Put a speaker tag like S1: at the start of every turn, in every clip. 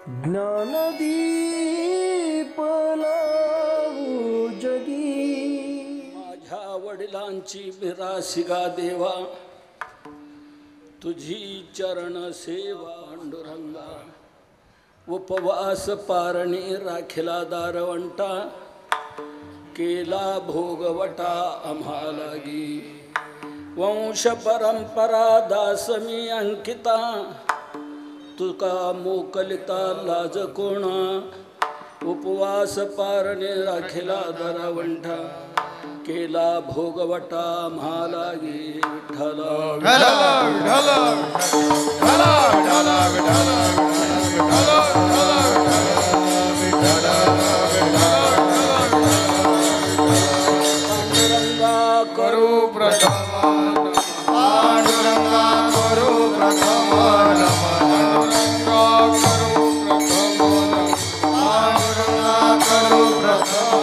S1: ज्ञानदीप लावू जगी।
S2: माझ्या वडिलांची मिरासिगा देवा, तुझी चरण सेवा पांडुरंगा। उपवास पारणी राखिला दारवंटा, केला भोगवटा आम्हालागी। वंश परंपरा दासमी अंकिता, तुका मोकलिता लाज कोणा। उपवास पारणे राखिला दारवंटा, केला भोगवटा आम्हालागी। विठ्ठला
S3: विठ्ठला विठ्ठला विठ्ठला विठ्ठला विठ्ठला
S2: पांडुरंगा
S3: करू प्रथम पांडुरंगा करू प्रथम पांडुरंगा करू प्रथम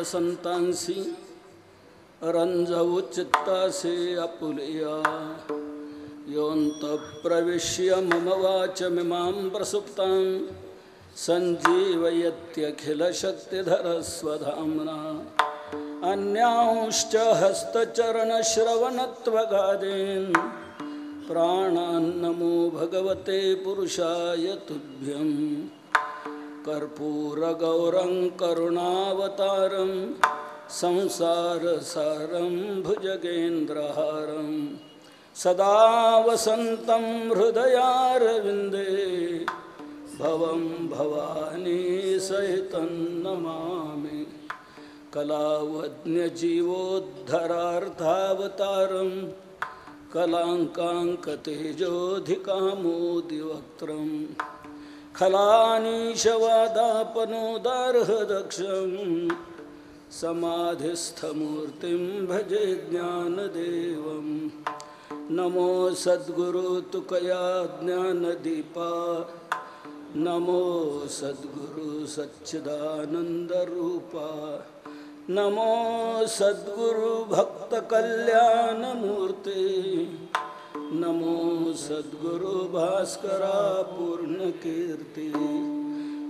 S2: संतांसी रंजवू चित्तासे आपुलिया। योऽन्त प्रविश्य मम वाचमिमां प्रसुप्तां, सञ्जीवयत्यखिलशक्तिधरस्वधाम्ना। अन्यांश्च हस्तचरणश्रवणत्वगादीन् प्राणान्नमो भगवते पुरुषाय तुभ्यम्। कर्पूरगौरं करुणावतारं, संसारसारं भुजगेन्द्रहारं। सदा वसन्तं हृदयारविन्दे, भवं भवानी सहितं नमामि। कलावज्ञजीवोद्धरार्थावतारं, कलाङ्काङ्कतेजोऽधिकामोदिवक्त्रम्। खलानीशवादापनोदार्हदक्षं, समाधिस्थमूर्तिं भजे ज्ञानदेवं। नमो सद्गुरु तुकया ज्ञानदीपा, नमो सद्गुरु सच्चिदानन्दरूपा। नमो सद्गुरु भक्तकल्याणमूर्ते, नमो सद्गुरु भास्करा पूर्णकीर्ति।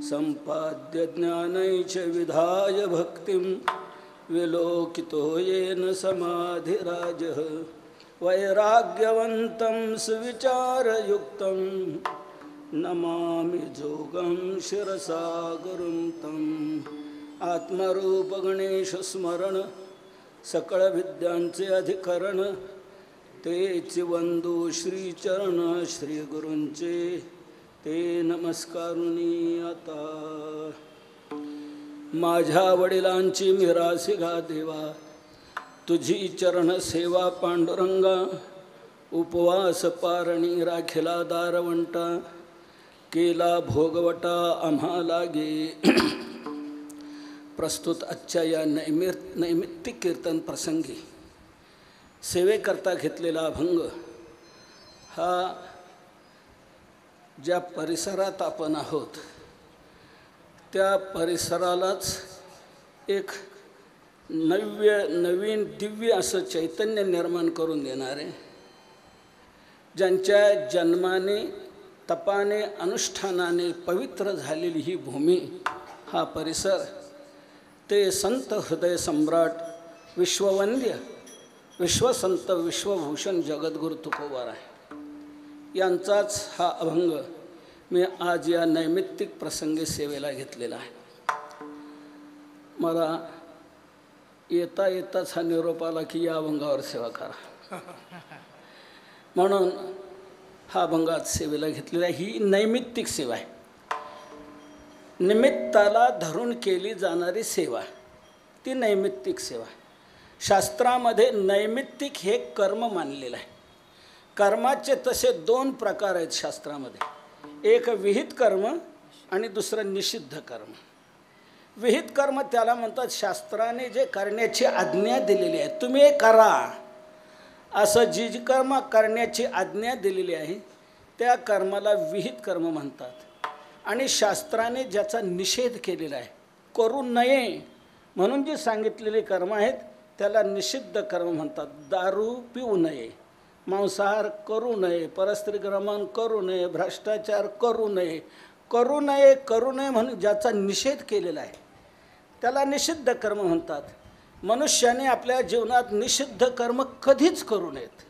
S2: सम्पाद्य ज्ञानैश्च विधाय भक्तिं, विलोकितो येन समाधिराजः। वैराग्यवन्तं सुविचारयुक्तं, नमामि जोगं शिरसा गुरुं तम्। आत्मरूप गणेश स्मरण, सकळ विद्यांचे अधिकरण। तेची वंदू श्रीचरण श्री गुरूंचे, ते नमस्कारुनी आता। माझ्या वडिलांची मिरासिगा देवा, तुझी चरण सेवा पांडुरंगा। उपवास पारणी राखिला दारवंटा, केला भोगवटा आम्हालागी। प्रस्तुत आजच्या या नैमित्तिक कीर्तन प्रसंगी सेवेकरता घेतलेला अभंग हा ज्या परिसरात आपण आहोत त्या परिसरालाच एक नवीन दिव्य असं चैतन्य निर्माण करून देणारे, ज्यांच्या जन्माने तपाने अनुष्ठानाने पवित्र झालेली ही भूमी, हा परिसर, ते संत हृदय सम्राट विश्ववंद्य विश्वसंत विश्वभूषण जगद्गुरु तुकोबार आहे। यांचाच हा अभंग मी आज या नैमित्तिक प्रसंगी सेवेला घेतलेला आहे। मला येता येताच हा निरोप आला की या अभंगावर सेवा करा, म्हणून हा अभंग आज सेवेला घेतलेला आहे। ही नैमित्तिक सेवा आहे, निमित्ताला धरून केली जाणारी सेवा, ती नैमित्तिक सेवा। शास्त्रामध्ये नैमित्तिक हे कर्म मानलेलं आहे, कर्माचे तसे 2 प्रकार आहेत शास्त्रामध्ये. एक विहित कर्म आणि दुसरं निषिद्ध कर्म. विहित कर्म त्याला म्हणतात शास्त्राने जे करण्याची आज्ञा दिलेली आहे, तुम्ही हे करा असं जी जी कर्म करण्याची आज्ञा दिलेली आहे त्या कर्माला विहित कर्म म्हणतात. आणि शास्त्राने ज्याचा निषेध केलेला आहे, करू नये म्हणून जी सांगितलेली कर्म आहेत त्याला निषिद्ध कर्म म्हणतात. दारू पिऊ नये, मांसाहार करू नये, परस्त्रीक्रमण करू नये, भ्रष्टाचार करू नये, करू नये करू नये म्हणून ज्याचा निषेध केलेला आहे त्याला निषिद्ध कर्म म्हणतात. मनुष्याने आपल्या जीवनात निषिद्ध कर्म कधीच करू नयेत,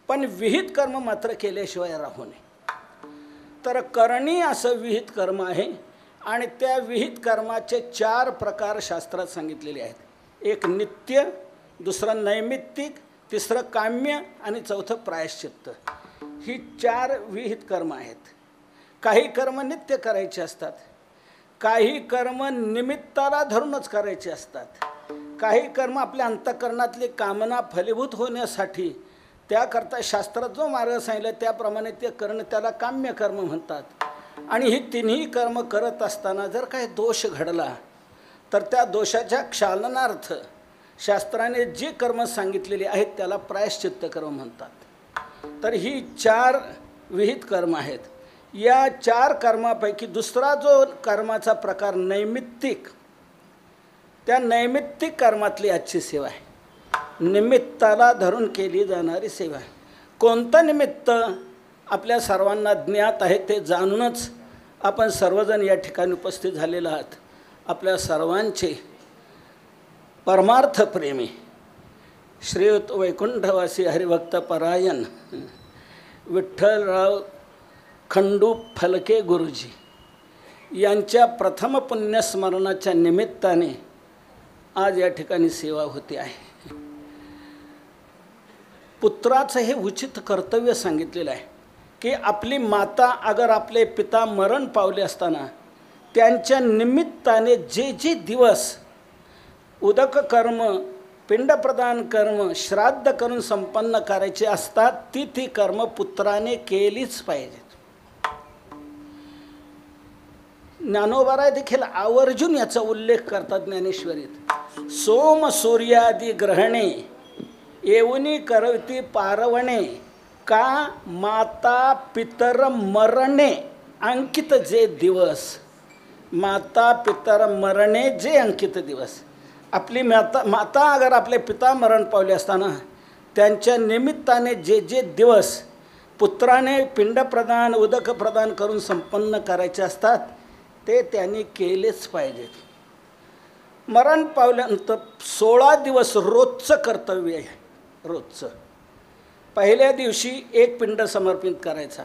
S2: पण विहित कर्म मात्र केल्याशिवाय राहू नये. तर करणी असं विहित कर्म आहे आणि त्या विहित कर्माचे 4 प्रकार शास्त्रात सांगितलेले आहेत. एक नित्य, दुसरं नैमित्तिक, तिसरं काम्य आणि चौथं प्रायश्चित्त. ही 4 विहित कर्म आहेत. काही कर्म नित्य करायचे असतात, काही कर्म निमित्ताला धरूनच करायचे असतात, काही कर्म आपल्या अंतःकरणातली कामना फलीभूत होण्यासाठी त्याकरता शास्त्रात जो मार्ग सांगितला त्याप्रमाणे ते करणं त्याला काम्य कर्म म्हणतात. आणि ही तिन्ही कर्म करत असताना जर काही दोष घडला तर त्या दोषाच्या क्षालनार्थ शास्त्राने जे कर्म सांगितलेली आहेत त्याला प्रायश्चित्त कर्म म्हणतात. तर ही 4 विहित कर्म आहेत. या 4 कर्मापैकी दुसरा जो कर्माचा प्रकार नैमित्तिक, त्या नैमित्तिक कर्मातली आजची सेवा आहे. निमित्ताला धरून केली जाणारी सेवा आहे. कोणतं निमित्त आपल्या सर्वांना ज्ञात आहे ते जाणूनच आपण सर्वजण या ठिकाणी उपस्थित झालेले आहात. आपल्या सर्वांचे परमार्थ प्रेमी श्रीयुत वैकुंठवासी हरिभक्त परायण विठ्ठलराव खंडू फलके गुरुजी यांच्या प्रथम पुण्यस्मरणाच्या निमित्ताने आज या ठिकाणी सेवा होते आहे. पुत्राचं हे उचित कर्तव्य सांगितलेलं आहे की आपली माता अगर आपले पिता मरण पावले असताना त्यांच्या निमित्ताने जे जे दिवस उदक कर्म, पिंडप्रदान कर्म, श्राद्ध करून संपन्न करायचे असतात ती कर्म पुत्राने केलीच पाहिजेत. ज्ञानोबाराय देखील आवर्जून याचा उल्लेख करतात ज्ञानेश्वरीत. सोम सूर्यादी ग्रहणे येऊनी करवती पारवणे, का माता पितर मरणे अंकित जे दिवस. माता पितर मरणे जे अंकित दिवस. आपली माता अगर आपले पिता मरण पावले असताना त्यांच्या निमित्ताने जे जे दिवस पुत्राने पिंडप्रदान उदक प्रदान करून संपन्न करायचे असतात ते त्यांनी केलेच पाहिजेत. मरण पावल्यानंतर 16 दिवस रोजचं कर्तव्य आहे. रोजचं पहिल्या दिवशी 1 पिंड समर्पित करायचा,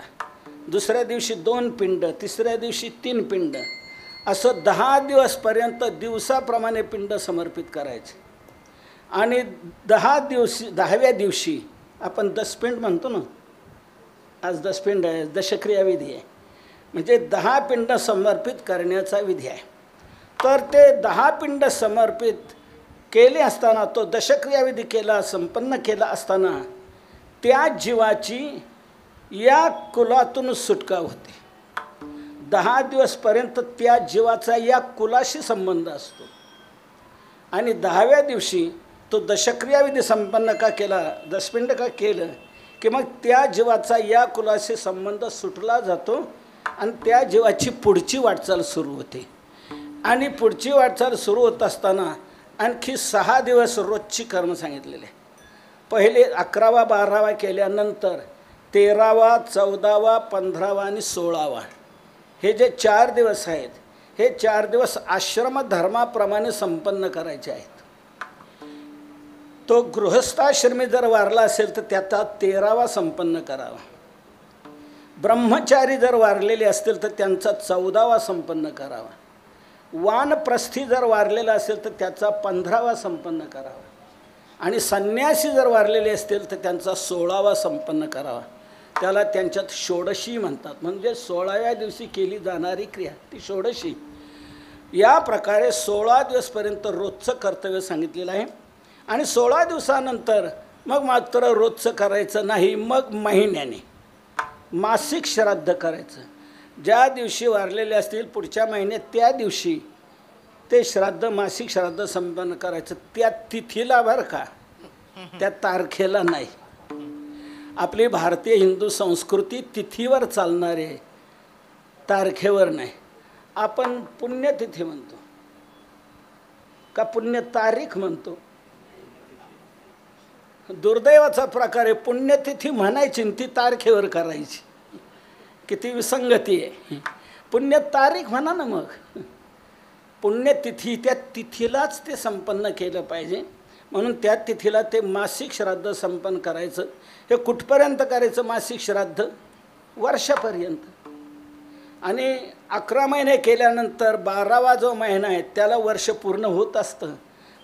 S2: दुसऱ्या दिवशी 2 पिंड, तिसऱ्या दिवशी 3 पिंड, असं 10 दिवसपर्यंत दिवसाप्रमाणे पिंड समर्पित करायचे. आणि 10व्या दिवशी आपण दशपिंड म्हणतो ना, आज दशपिंड आहे, दशक्रिया विधी आहे, म्हणजे 10 पिंड समर्पित करण्याचा विधी आहे. तर ते 10 पिंड समर्पित केले असताना तो दशक्रिया विधी केला, संपन्न केला असताना त्या जीवाची या कुलातून सुटका होते. 10 दिवसपर्यंत त्या जीवाचा या कुलाशी संबंध असतो. आणि 10व्या दिवशी तो दशक्रिया विधी संपन्न का केला, दशपिंड का केलं की मग त्या जीवाचा या कुलाशी संबंध सुटला जातो आणि त्या जीवाची पुढची वाटचाल सुरू होते. आणि पुढची वाटचाल सुरू होत असताना आणखी 6 दिवस रोजची कर्म सांगितलेले. पहिले 11वा 12वा केल्यानंतर 13वा 14वा 15वा आणि 16वा हे जे 4 दिवस आहेत हे 4 दिवस आश्रमधर्माप्रमाणे संपन्न करायचे आहेत. तो गृहस्थाश्रमी जर वारला असेल तर त्याचा 13वा संपन्न करावा. ब्रह्मचारी जर वारलेले असतील तर त्यांचा 14वा संपन्न करावा. वानप्रस्थी जर वारलेला असेल तर त्याचा 15वा संपन्न करावा. आणि संन्यासी जर वारलेले असतील तर त्यांचा 16वा संपन्न करावा. त्याला त्यांच्यात षोडशी म्हणतात, म्हणजे 16व्या दिवशी केली जाणारी क्रिया ती षोडशी. या प्रकारे 16 दिवसपर्यंत रोजचं कर्तव्य सांगितलेलं आहे. आणि 16 दिवसानंतर मग मात्र रोजचं करायचं नाही, मग महिन्याने मासिक श्राद्ध करायचं. ज्या दिवशी वारलेले असतील पुढच्या महिन्यात त्या दिवशी ते श्राद्ध मासिक श्राद्ध संपन्न करायचं. त्या तिथीला बरं का, त्या तारखेला नाही. आपली भारतीय हिंदू संस्कृती तिथीवर चालणारी आहे, तारखेवर नाही. आपण पुण्यतिथी म्हणतो का पुण्य तारीख म्हणतो? दुर्दैवाचा प्रकार आहे. पुण्यतिथी म्हणायची ती तारखेवर करायची. किती विसंगती आहे. पुण्य तारीख म्हणा ना. मग पुण्यतिथी त्या तिथीलाच ते संपन्न केलं पाहिजे. म्हणून त्या तिथीला ते मासिक श्राद्ध संपन्न करायचं. हे कुठपर्यंत करायचं मासिक श्राद्ध? वर्षापर्यंत. आणि 11 महिने केल्यानंतर 12वा जो महिना आहे त्याला वर्ष पूर्ण होत असतं.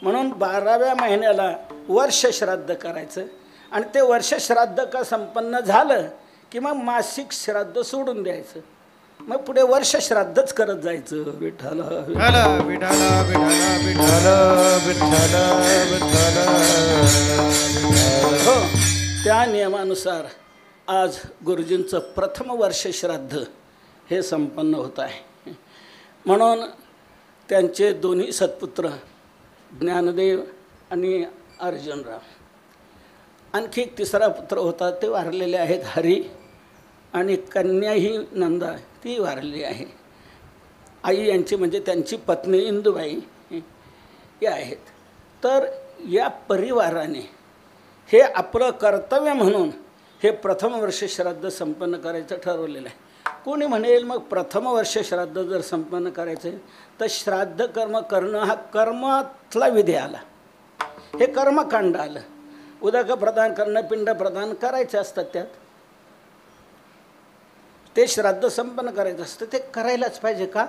S2: म्हणून 12व्या महिन्याला वर्ष श्राद्ध करायचं. आणि ते वर्ष श्राद्ध का संपन्न झालं की मग मासिक श्राद्ध सोडून द्यायचं. मग पुढे वर्ष श्राद्धच करत जायचं. विठ्ठल
S3: विठ्ठल विठ्ठल विठ्ठल विठ्ठल विठ्ठल.
S2: हो, त्या नियमानुसार आज गुरुजींचं प्रथम वर्ष श्राद्ध हे संपन्न होत आहे. म्हणून त्यांचे दोन्ही सत्पुत्र ज्ञानदेव आणि अर्जुनराव, आणखी एक तिसरा पुत्र होता ते वारलेले आहेत, हरी. आणि कन्या ही नंदा, ती वारलेली आहे. आई यांची म्हणजे त्यांची पत्नी इंदुबाई हे आहेत. तर या परिवाराने हे आपलं कर्तव्य म्हणून हे प्रथम वर्ष श्राद्ध संपन्न करायचं ठरवलेलं आहे. कोणी म्हणेल मग प्रथम वर्ष श्राद्ध जर संपन्न करायचं आहे तर श्राद्ध कर्म करणं हा कर्मातला विधी आला, हे कर्मकांड आलं. उदक प्रदान करणं, पिंड प्रदान करायचे असतात, त्यात ते श्राद्ध संपन्न करायचं असतं. ते करायलाच पाहिजे का?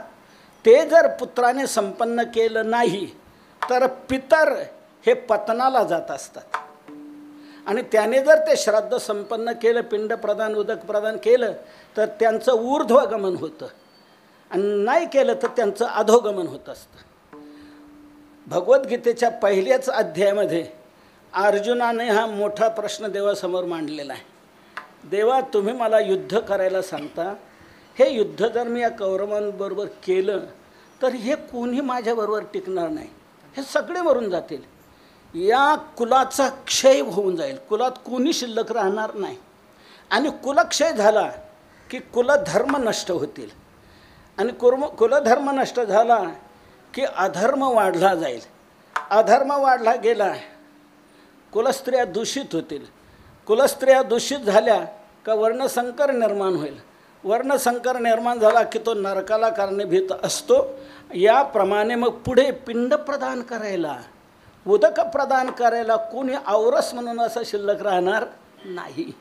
S2: ते जर पुत्राने संपन्न केलं नाही तर पितर हे पतनाला जात असतात. आणि त्याने जर ते श्राद्ध संपन्न केलं, पिंड प्रदान उदक प्रदान केलं तर त्यांचं ऊर्ध्वगमन होतं. आणि नाही केलं तर त्यांचं अधोगमन होत असतं. भगवद्गीतेच्या पहिल्याच अध्यायामध्ये अर्जुनाने हा मोठा प्रश्न देवासमोर मांडलेला आहे. देवा, तुम्ही मला युद्ध करायला सांगता, हे युद्ध जर मी या कौरवांबरोबर केलं तर हे कोणी माझ्याबरोबर टिकणार नाही, हे सगळे मरून जातील. या कुलाचा क्षय होऊन जाईल, कुलात कोणी शिल्लक राहणार नाही. आणि कुलक्षय झाला की कुलधर्म नष्ट होतील. आणि कुलधर्म नष्ट झाला की अधर्म वाढला जाईल. अधर्म वाढला गेला, कुलस्त्रिया दूषित होतील. कुलस्त्रिया दूषित झाल्या का वर्णसंकर निर्माण होईल. वर्णसंकर निर्माण झाला की तो नरकाला कारणीभूत असतो. याप्रमाणे मग पुढे पिंड प्रदान करायला, उदक प्रदान करायला कोणी औरस म्हणून असं शिल्लक राहणार नाही.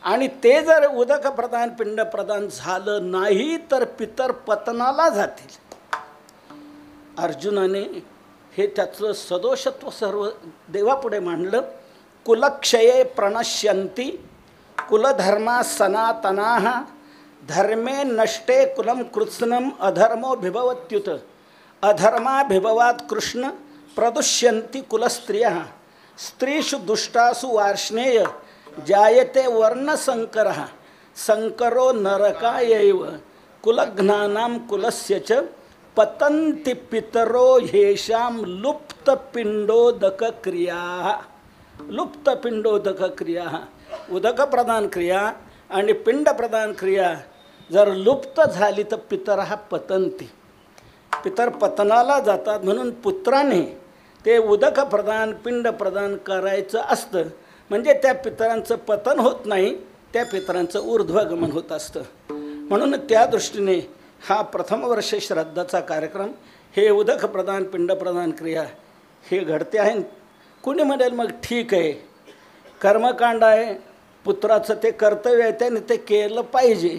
S2: आणि ते जर उदक प्रदान पिंड प्रदान झालं नाही तर पितर पतनाला जातील. अर्जुनाने हे त्याचं सदोषत्व सर्व देवापुढे मांडलं. कुलक्षये प्रणश्यन्ति कुलधर्मा सनातनाः धर्मे नष्टे कुलं कृत्स्नम अधर्मो भिभवत्युत अधर्माभिभवात् कृष्ण प्रदुष्यन्ति कुलस्त्रियः स्त्रीषु दुष्टासु वार्ष्णेय जायते वर्णसंकरः संकरो नरकायैव कुलघ्नानां कुलस्य च पतन्ति पितरो ह्येषां लुप्तपिंडोदक क्रिया. लुप्तपिंडोदक क्रिया, उदक प्रदान क्रिया आणि पिंड प्रदान क्रिया जर लुप्त झाली तर पितर हा पतंती, पितर पतनाला जातात. म्हणून पुत्राने ते उदक प्रदान पिंड प्रदान करायचं असतं. म्हणजे त्या पितरांचं पतन होत नाही, त्या पितरांचं ऊर्ध्वगमन होत असतं. म्हणून त्या दृष्टीने हा प्रथम वर्ष श्राद्धाचा कार्यक्रम, हे उदक प्रदान पिंड प्रदान क्रिया हे घडते आहे. कुणी म्हणेल मग ठीक आहे, कर्मकांड आहे, पुत्राचं ते कर्तव्य आहे, त्याने ते केलं पाहिजे.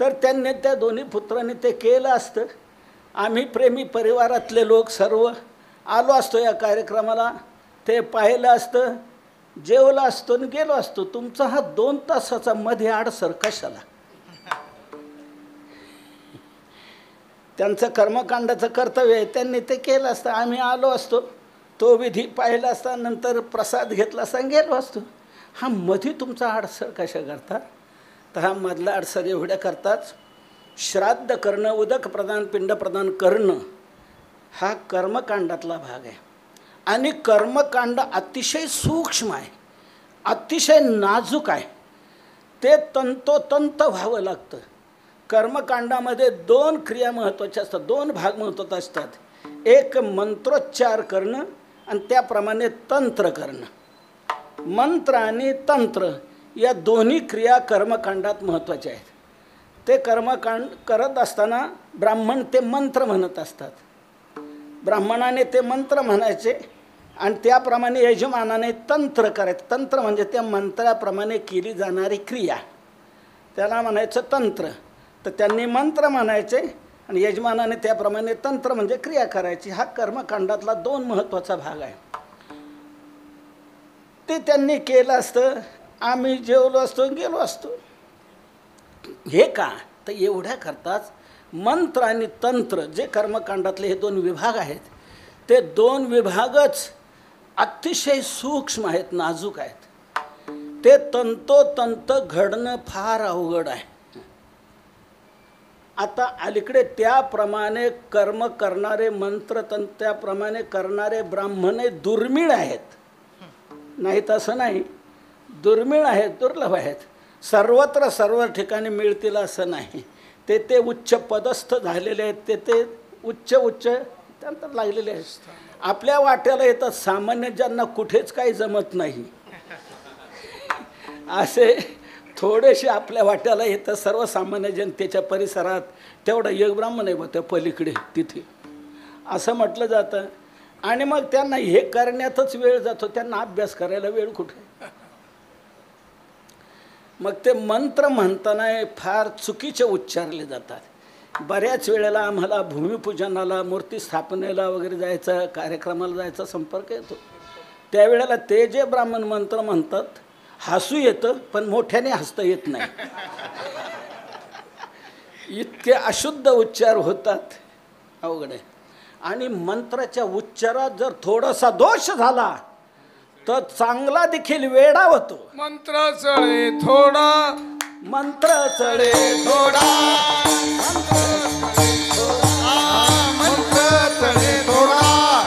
S2: तर त्यांनी त्या दोन्ही पुत्रांनी ते केलं असतं. आम्ही प्रेमी परिवारातले लोक सर्व आलो असतो या कार्यक्रमाला, ते पाहिलं असतं, जेवलं असतो आणि गेलो असतो. तुमचा हा 2 तासाचा मध्ये आडसर कशाला? त्यांचं कर्मकांडाचं कर्तव्य आहे, त्यांनी ते केलं असतं. आम्ही आलो असतो, तो विधी पाहिला असता, नंतर प्रसाद घेतला असता, गेलो असतो. हा मधी तुमचा अडसर कशा करता? तर हा मधला अडसर एवढ्या करतात. श्राद्ध करणं, उदक प्रदान, पिंड प्रदान करणं हा कर्मकांडातला भाग आहे. आणि कर्मकांड अतिशय सूक्ष्म आहे, अतिशय नाजूक आहे. ते तंतोतंत व्हावं लागतं. कर्मकांडामध्ये 2 क्रिया महत्त्वाच्या असतात, 2 भाग महत्त्वाचे असतात. एक मंत्रोच्चार करणं आणि त्याप्रमाणे तंत्र करणं. मंत्र आणि तंत्र या दोन्ही क्रिया कर्मकांडात महत्त्वाच्या आहेत. ते कर्मकांड करत असताना ब्राह्मण ते मंत्र म्हणत असतात. ब्राह्मणाने ते मंत्र म्हणायचे आणि त्याप्रमाणे यजमानाने तंत्र करायचं. तंत्र म्हणजे त्या मंत्राप्रमाणे केली जाणारी क्रिया, त्याला म्हणायचं तंत्र. तर त्यांनी मंत्र म्हणायचे आणि यजमानाने त्याप्रमाणे तंत्र म्हणजे क्रिया करायची. हा कर्मकांडातला 2 महत्त्वाचा भाग आहे. ते त्यांनी केलं असतं, आम्ही जेवलो असतो, गेलो असतो. हे का? तर एवढ्या करताच मंत्र आणि तंत्र जे कर्मकांडातले हे 2 विभाग आहेत, ते 2 विभागच अतिशय सूक्ष्म आहेत, नाजूक आहेत. ते तंतोतंत घडणं फार अवघड आहे. आता अलीकडे त्याप्रमाणे कर्म करणारे मंत्र त्याप्रमाणे करणारे ब्राह्मण दुर्मिळ आहेत. नाही तसं नाही, दुर्मिळ आहेत, दुर्लभ आहेत. सर्वत्र सर्व ठिकाणी मिळतील असं नाही. ते उच्च पदस्थ झालेले आहेत, ते उच्च त्यानंतर लागलेले आहेत. आपल्या वाट्याला येतात सामान्य ज्यांना कुठेच काही जमत नाही, असे थोडेसे आपल्या वाट्याला येतं. सर्वसामान्य जनतेच्या परिसरात तेवढा एक ब्राह्मण आहे बा त्या पलीकडे तिथे असं म्हटलं जातं. आणि मग त्यांना हे करण्यातच वेळ जातो, त्यांना अभ्यास करायला वेळ कुठे? मग ते मंत्र म्हणताना फार चुकीचे उच्चारले जातात. बऱ्याच वेळेला आम्हाला भूमिपूजनाला, मूर्ती स्थापनेला वगैरे जायचं, कार्यक्रमाला जायचा संपर्क येतो. त्यावेळेला ते जे ब्राह्मण मंत्र म्हणतात, हसू येतं पण मोठ्याने हसता येत नाही. इतके अशुद्ध उच्चार होतात, अवघड आहे. आणि मंत्राच्या उच्चारात जर थोडासा दोष झाला तर चांगला देखील वेडा होतो.
S3: मंत्र चळे थोडा,
S2: मंत्र चळे थोडा,
S3: मंत्र चळे थोडा,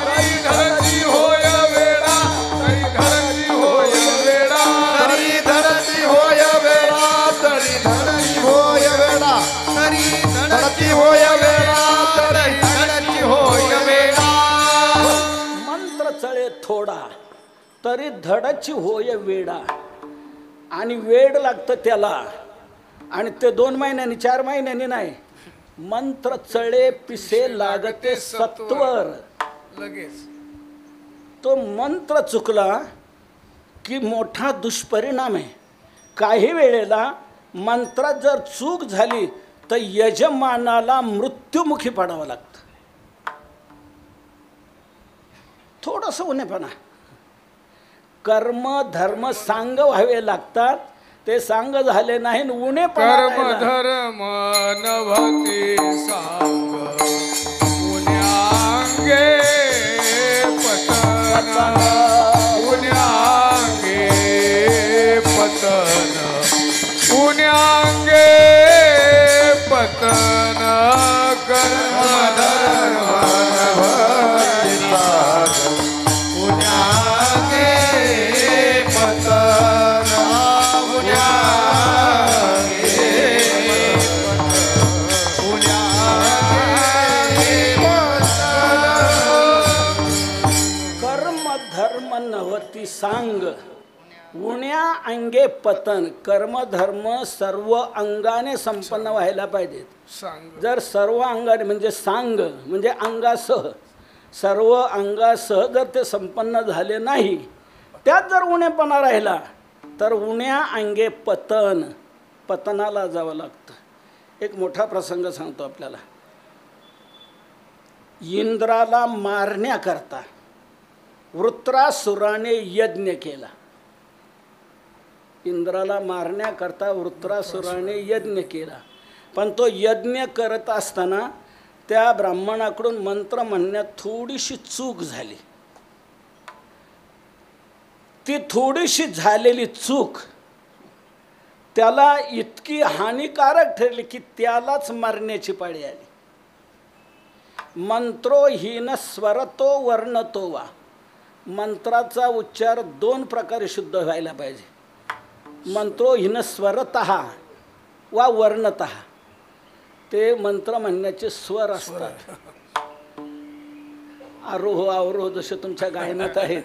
S3: तरी धरती होय वेडा, तरी धरती होय वेडा, तरी धरती होय वेडा, तरी धरती होय वेडा, तरी धरती होय वेडा, तरी धरती होय वेडा.
S2: मंत्र चळे थोडा तरी धडची होय वेडा. आणि वेड लागतं त्याला. आणि ते 2 महिन्यांनी 4 महिन्यांनी नाही, मंत्र चळे पिसे लागते सत्वर.
S3: लगेच
S2: तो मंत्र चुकला की मोठा दुष्परिणाम आहे. काही वेळेला मंत्रात जर चूक झाली तर यजमानाला मृत्युमुखी पडावं लागतं. थोडंसं उन्हेपणा. कर्म धर्म सांग व्हावे लागतात, ते सांग झाले नाही, उणे
S3: कर्म धर्म नभते सांग, उन्यांगे पतन, उन्यांगे पतन, उन्यांगे पतन. कर्म धर्म नभते सांग, उन्यांगे पतन,
S2: नवती सांग, उण्या अंगे पतन. कर्मधर्म सर्व अंगाने संपन्न व्हायला पाहिजेत. जर सर्व अंगाने म्हणजे सांग म्हणजे अंगासह, सर्व अंगासह जर ते संपन्न झाले नाही, त्यात जर उणेपणा राहिला तर उण्या अंगे पतन, पतनाला जावं लागतं. एक मोठा प्रसंग सांगतो आपल्याला. इंद्राला मारण्याकरता वृत्रासुराने यज्ञ केला. इंद्राला मारण्याकरता वृत्रासुराने यज्ञ केला. पण तो यज्ञ करत असताना त्या ब्राह्मणाकडून मंत्र म्हणण्यात थोडीशी चूक झाली. ती थोडीशी झालेली चूक त्याला इतकी हानिकारक ठरली की त्यालाच मरण्याची पाळी आली. मंत्रोहीन स्वरतो वर्णतो वा. मंत्राचा उच्चार 2 प्रकारे शुद्ध व्हायला पाहिजे. मंत्रोहीन स्वरतः वा वर्णतः. ते मंत्र म्हणण्याचे स्वर असतात. आरोह अवरोह जसे तुमच्या गायनात आहेत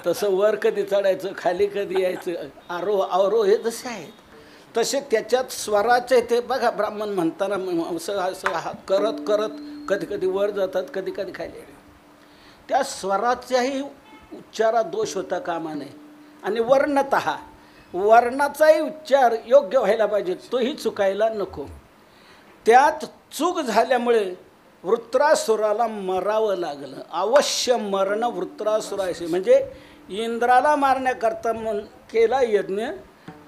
S2: तसं वर कधी चढायचं, खाली कधी यायचं, आरोह अवरोह हे जसे आहेत तसे त्याच्यात स्वराचे ते बघा. ब्राह्मण म्हणताना असं असं करत करत कधी कधी वर जातात, कधी कधी खाली. त्या स्वराचाही उच्चारात दोष होता कामा नये. आणि वर्णतः, वर्णाचाही उच्चार योग्य व्हायला पाहिजे, तोही चुकायला नको. त्यात चूक झाल्यामुळे वृत्रासुराला मरावं लागलं. अवश्य मरण वृत्रासुराशी. म्हणजे इंद्राला मारण्याकरता केला यज्ञ,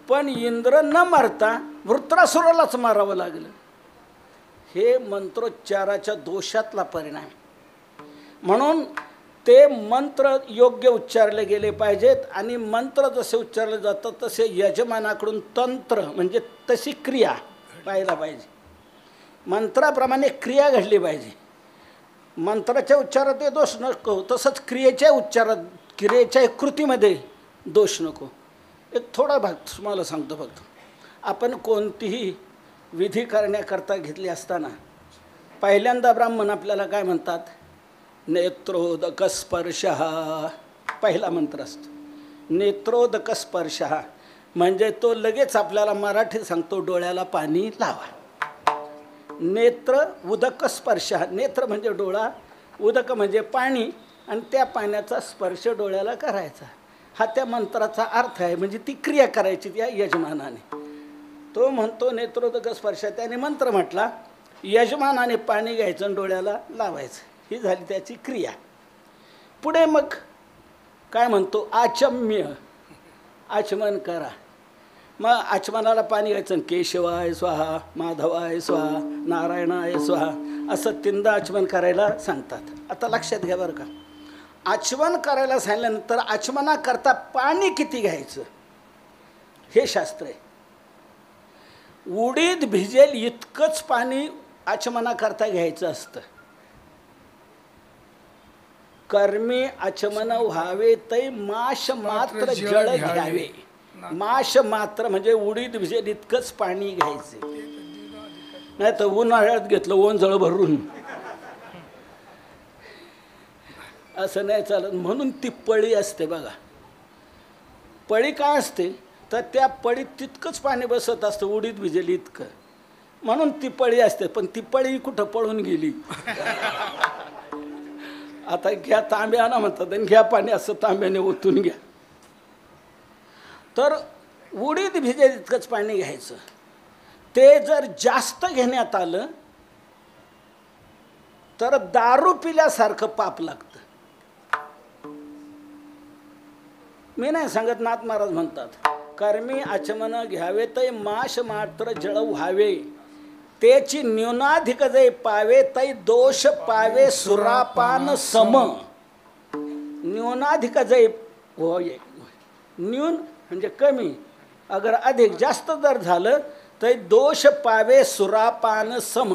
S2: पण इंद्र न मारता वृत्रासुरालाच मारावं लागलं. हे मंत्रोच्चाराच्या दोषातला परिणाम. म्हणून ते मंत्र योग्य उच्चारले गेले पाहिजेत. आणि मंत्र जसे उच्चारले जातात तसे यजमानाकडून तंत्र म्हणजे तशी क्रिया पाहायला पाहिजे. मंत्राप्रमाणे क्रिया घडली पाहिजे. मंत्राच्या उच्चारात ते दोष नको, तसंच क्रियेच्या उच्चारात, क्रियेच्या कृतीमध्ये दोष नको. एक थोडा भाग तुम्हाला सांगतो फक्त. आपण कोणतीही विधी करण्याकरता घेतली असताना पहिल्यांदा ब्राह्मण आपल्याला काय म्हणतात? नेत्रोदक स्पर्शः. पहिला मंत्र असतो नेत्रोदक स्पर्शः. म्हणजे तो लगेच आपल्याला मराठीत सांगतो डोळ्याला पाणी लावा. नेत्र उदक स्पर्श. नेत्र म्हणजे डोळा, उदक म्हणजे पाणी, आणि त्या पाण्याचा स्पर्श डोळ्याला करायचा. हा त्या मंत्राचा अर्थ आहे. म्हणजे ती क्रिया करायची त्या यजमानाने. तो म्हणतो नेत्रोदक स्पर्श. त्याने मंत्र म्हटला, यजमानाने पाणी घ्यायचं आणि डोळ्याला लावायचं. ही झाली त्याची क्रिया. पुढे मग काय म्हणतो? आचम्य. आचमन करा. मग आचमनाला पाणी घ्यायचं. केशवाय स्वाहा, माधवाय स्वाहा, नारायणाय स्वाहा असं 3दा आचमन करायला सांगतात. आता लक्षात घ्या बरं का, आचमन करायला सांगितल्यानंतर आचमनाकरता पाणी किती घ्यायचं हे शास्त्र आहे. उडीद भिजेल इतकंच पाणी आचमनाकरता घ्यायचं असतं. कर्मी आचमन व्हावे तै माश मात्र जळ घ्यावे. माश मात्र म्हणजे उडीद भिजेल इतकंच पाणी घ्यायचे. नाही तर उन्हाळ्यात घेतलं ओंजळ भरून असं नाही चालत. म्हणून ती पळी असते बघा. पळी काय असते तर त्या पळीत तितकंच पाणी बसत असतं उडीद भिजेल इतकं. म्हणून ती पळी असते. पण ती पळी कुठं पळून गेली. आता घ्या तांब्यानं म्हणतात आणि घ्या पाणी असं तांब्याने ओतून घ्या. तर उडीद भिजेल इतकंच पाणी घ्यायचं. ते जर जास्त घेण्यात आलं तर दारू पिल्यासारखं पाप लागतं. मी नाही सांगत, नाथ महाराज म्हणतात, कर्मी आचमन घ्यावे तै माश मात्र जळ व्हावे. त्याची न्यूनाधिक जे पावे तै दोष पावे सुरापान सम. न्यूनाधिक जे होय. न्यून म्हणजे कमी, अगर अधिक जास्त जर झालं तर दोष पावे सुरापान सम.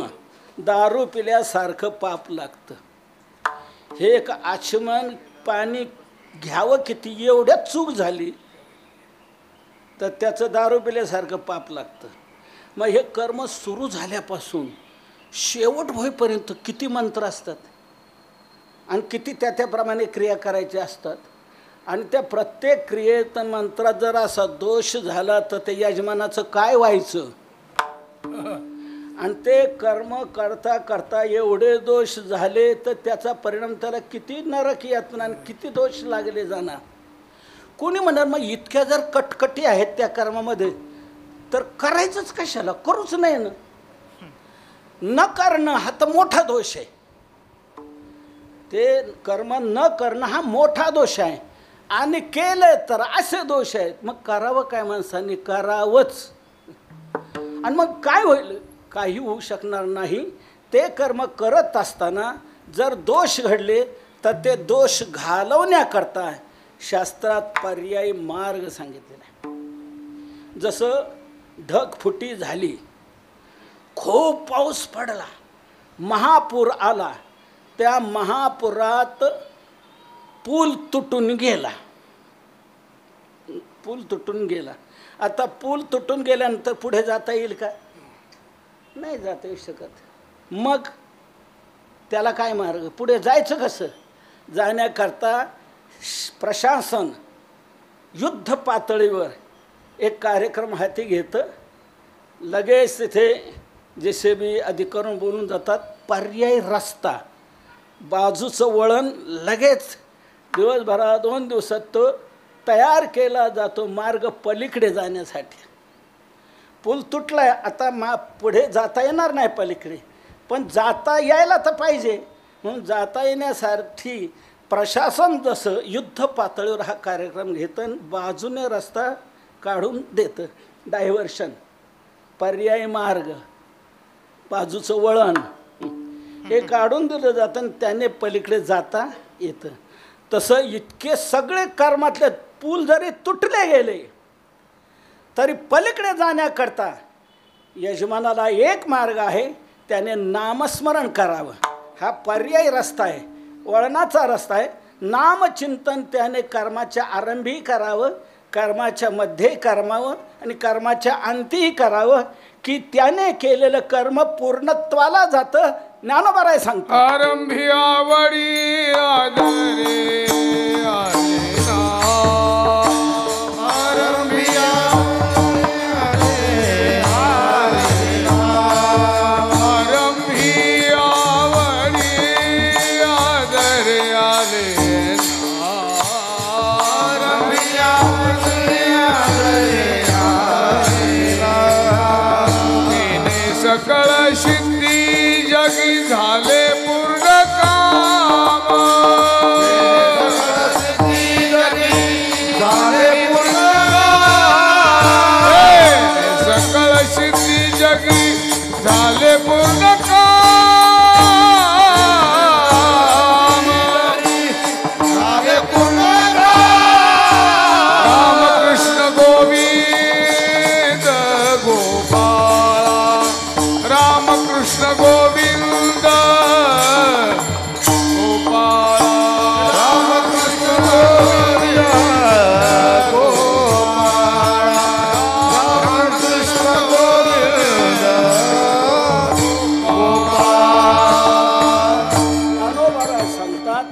S2: दारू पिल्यासारखं पाप लागतं. हे एक आचमन पाणी घ्यावं किती, एवढ्यात चूक झाली तर त्याचं दारू पिल्यासारखं पाप लागतं. मग हे कर्म सुरू झाल्यापासून शेवट होईपर्यंत किती मंत्र असतात आणि किती त्याप्रमाणे क्रिया करायच्या असतात. आणि त्या प्रत्येक क्रियेत मंत्रात जर असा दोष झाला तर ते यजमानाचं काय व्हायचं. आणि ते कर्म करता करता एवढे दोष झाले तर त्याचा परिणाम त्याला किती नरक यातना आणि किती दोष लागले जाणार. कोणी म्हणणार मग इतक्या जर कटकटी आहेत त्या कर्मामध्ये तर करायचंच कशाला, करूच नाही ना. न करणं हा तर मोठा दोष आहे. ते कर्म न करणं हा मोठा दोष आहे. आणि केलं तर असे दोष आहेत. मग करावं काय माणसांनी, करावंच. आणि मग काय होईल, काही होऊ शकणार नाही. ते कर्म करत असताना जर दोष घडले तर ते दोष घालवण्याकरता शास्त्रात पर्यायी मार्ग सांगितलेला आहे. जसं ढगफुटी झाली, खूप पाऊस पडला, महापूर आला, त्या महापुरात पूल तुटून गेला. पूल तुटून गेला. आता पूल तुटून गेल्यानंतर पुढे जाता येईल का? नाही जाता येऊ शकत. मग त्याला काय मार्ग? पुढे जायचं कसं? जाण्याकरता प्रशासन युद्ध पातळीवर एक कार्यक्रम हाती घेतं. लगेच तिथे JCB अधिकारी बोलून जातात, पर्यायी रस्ता, बाजूचं वळण लगेच दिवसभरात 2 दिवसात तो तयार केला जातो मार्ग पलीकडे जाण्यासाठी. पूल तुटलाय, आता पुढे जाता येणार नाही पलीकडे, पण जाता यायला तर पाहिजे. म्हणून जाता येण्यासाठी प्रशासन जसं युद्ध पातळीवर हा कार्यक्रम घेतं, बाजूने रस्ता काढून देतं. डायव्हर्शन, पर्यायी मार्ग, बाजूचं वळण हे काढून दिलं जातं आणि त्याने पलीकडे जाता येतं. तसं इतके सगळे कर्मातले पूल जरी तुटले गेले तरी पलीकडे जाण्याकरता यजमानाला एक मार्ग आहे, त्याने नामस्मरण करावं. हा पर्यायी रस्ता आहे, वळणाचा रस्ता आहे. नामचिंतन त्याने कर्माच्या आरंभी करावं, कर्माच्या मध्ये करावं आणि कर्माच्या अंतीही करावं, की त्याने केलेलं कर्म पूर्णत्वाला जातं. ज्ञानोबा सांगतो,
S3: आरंभी आवडी आदरे आले ना, आरंभी आवडी आले ना, आरंभी आवडी आदरे आले ना, आरंभी आवडी आदरे आले ना, तिने सकळ सिद्धी जगी झाले पूर्ण काम, झाले पूर्ण सकळ सिद्धी जगी झाले पूर्ण काम, झाले पूर्ण रामकृष्ण गोविंद गोपाळा, रामकृष्ण गोविंद गोपाळा, रामकृष्ण गोविंद गोपाळा, रामकृष्ण गोविंद
S2: ज्ञानोबा सांगतात,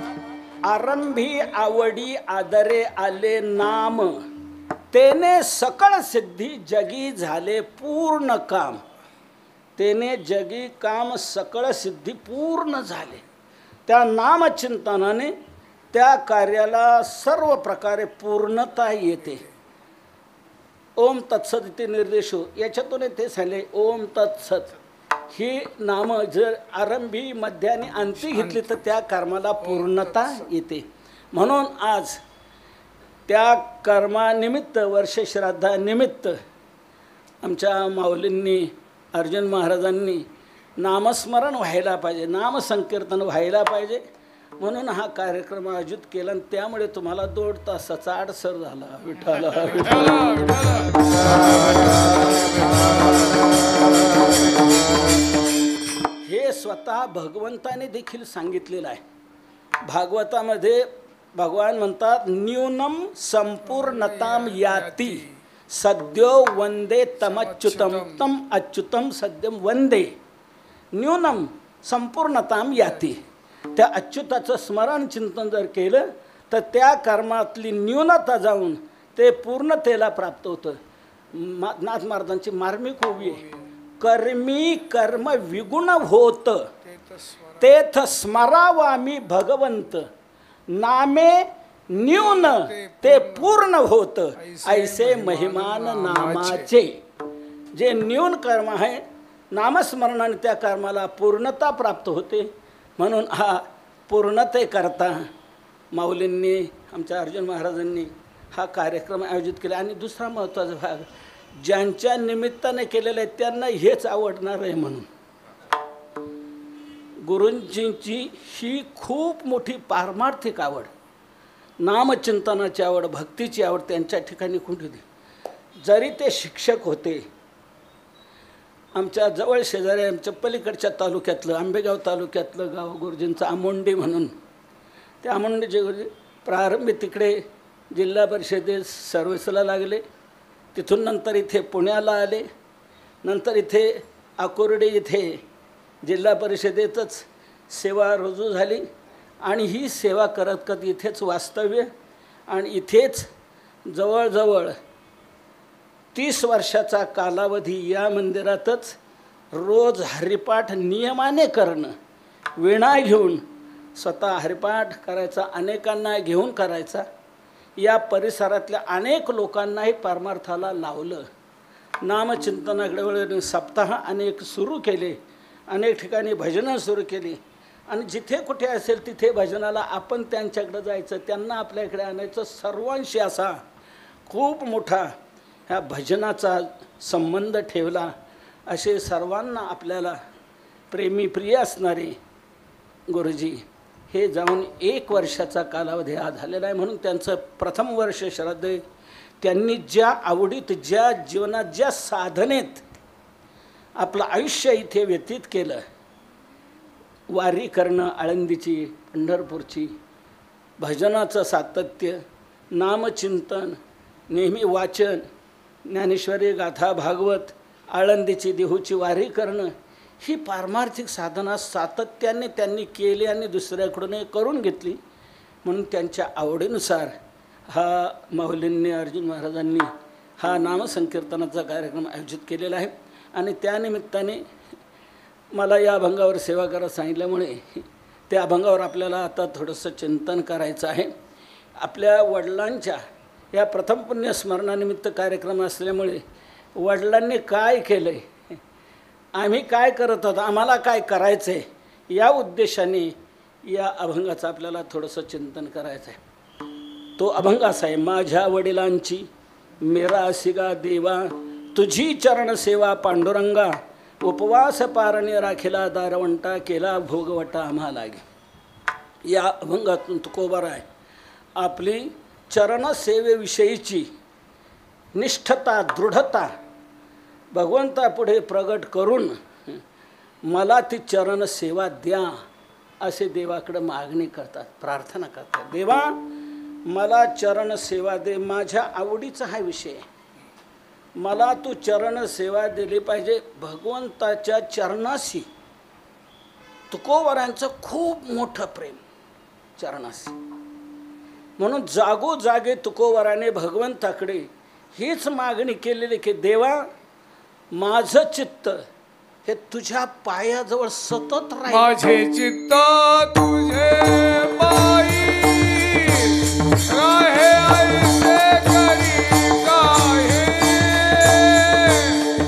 S2: आरंभी आवडी आदरे आले नाम, तेने सकळ सिद्धी जगी झाले पूर्ण काम. तेने जगी काम सकळ सिद्धी पूर्ण झाले. त्या नामचिंतनाने त्या कार्याला सर्व प्रकारे पूर्णता येते. ओम तत्सत इथे निर्देशो, याच्यातून ते झाले ओम तत्सत. ही नामं जर आरंभी मध्य आणि अंती घेतली तर त्या कर्माला पूर्णता येते. म्हणून आज त्या कर्मानिमित्त, वर्षश्राद्धानिमित्त आमच्या माऊलींनी, अर्जुन महाराजांनी नामस्मरण व्हायला पाहिजे, नामसंकीर्तन व्हायला पाहिजे, म्हणून हा कार्यक्रम आयोजित केला. आणि त्यामुळे तुम्हाला 2 तासाचा अडसर झाला. विठ्ठल हे स्वतः भगवंताने देखील सांगितलेलं आहे. भागवतामध्ये भगवान म्हणतात, न्यूनम संपूर्णताम याती सद्यो वंदे तमच्युतम तम अच्युतम सद्यम वंदे. न्यूनम संपूर्णताम याती. त्या अच्युताचं स्मरण चिंतन जर केलं तर त्या कर्मातली न्यूनता जाऊन ते पूर्णतेला प्राप्त होतं. नाथ महाराजांची मार्मिक ओवी आहे, कर्मी कर्म विगुण होत तेथ स्मरावामी भगवंत, नामे न्यून ते पूर्ण होत ऐसे महिमान नामाचे. जे न्यून कर्म आहे, नामस्मरणाने त्या कर्माला पूर्णता प्राप्त होते. म्हणून हा पूर्णते करता माऊलींनी, आमच्या अर्जुन महाराजांनी हा कार्यक्रम आयोजित केला. आणि दुसरा महत्त्वाचा भाग, ज्यांच्या निमित्ताने केलेलं आहे त्यांना हेच आवडणार आहे. म्हणून गुरूंजींची ही खूप मोठी पारमार्थिक आवड. नामचिंतनाची आवड, भक्तीची आवड त्यांच्या ठिकाणी कुठे होती. जरी ते शिक्षक होते, आमच्या जवळ शेजारी आमच्या पलीकडच्या तालुक्यातलं आंबेगाव तालुक्यातलं गाव गुरुजींचं आमोंडी म्हणून, ते आमोंडीचे गुरुजी प्रारंभी तिकडे जिल्हा परिषदेत सर्व्हिसला लागले. तिथून नंतर इथे पुण्याला आले. नंतर इथे आकुर्डी इथे जिल्हा परिषदेतच सेवा रुजू झाली आणि ही सेवा करत करत इथेच वास्तव्य आणि इथेच जवळजवळ 30 वर्षाचा कालावधी या मंदिरातच रोज हरिपाठ नियमाने करणं, वीणा घेऊन स्वतः हरिपाठ करायचा, अनेकांना घेऊन करायचा. या परिसरातल्या अनेक लोकांनाही परमार्थाला लावलं. नामचिंतनाकडे वळून सप्ताह अनेक सुरू केले, अनेक ठिकाणी भजनं सुरू केली आणि जिथे कुठे असेल तिथे भजनाला आपण त्यांच्याकडे जायचं, त्यांना आपल्याकडे आणायचं. सर्वांशी असा खूप मोठा ह्या भजनाचा संबंध ठेवला. असे सर्वांना आपल्याला प्रेमी प्रिय असणारे गुरुजी हे जाऊन 1 वर्षाचा कालावधी हा झालेला आहे. म्हणून त्यांचं प्रथम वर्ष श्राद्ध त्यांनी ज्या आवडीत, ज्या जीवनात, ज्या साधनेत आपलं आयुष्य इथे व्यतीत केलं, वारी करणं आळंदीची, पंढरपूरची, भजनाचं सातत्य, नामचिंतन, नेहमी वाचन, ज्ञानेश्वरी, गाथा, भागवत, आळंदीची, देहूची वारी करणं, ही पारमार्थिक साधना सातत्याने त्यांनी केली आणि दुसऱ्याकडून करून घेतली. म्हणून त्यांच्या आवडीनुसार हा माऊलींनी, अर्जुन महाराजांनी हा नामसंकीर्तनाचा कार्यक्रम आयोजित केलेला आहे. आणि त्यानिमित्ताने मला या अभंगावर सेवा करायला सांगितल्यामुळे त्या अभंगावर आपल्याला आता थोडंसं चिंतन करायचं आहे. आपल्या वडिलांच्या या प्रथम पुण्यस्मरणानिमित्त कार्यक्रम असल्यामुळे वडिलांनी काय केलं आहे, आम्ही काय करत आहोत, आम्हाला काय करायचं आहे, या उद्देशाने या अभंगाचं आपल्याला थोडंसं चिंतन करायचं आहे. तो अभंग असा आहे. माझ्या वडिलांची मेरा सिगा देवा, तुझी चरण सेवा पांडुरंगा, उपवास पारणे राखिला दारवंटा, केला भोगवटा आम्हाला गे. या अभंगातून तुकोबाराय आपली चरणसेवेविषयीची निष्ठता, दृढता भगवंतापुढे प्रगट करून मला ती चरणसेवा द्या असे देवाकडे मागणी करतात, प्रार्थना करतात. देवा मला चरणसेवा दे, माझ्या आवडीचा हा विषय, मला तू चरणसेवा दिली पाहिजे. भगवंताच्या चरणाशी तुकोबारांचं खूप मोठं प्रेम चरणाशी. म्हणून जागोजागे तुकोबाराने भगवंताकडे हीच मागणी केलेली की देवा माझं चित्त हे तुझ्या पायाजवळ सतत राहील.
S3: माझे चित्त तुझे पायी राहे, ऐसे करी काहे, धरणी आबाहे, अवतारी दातारा.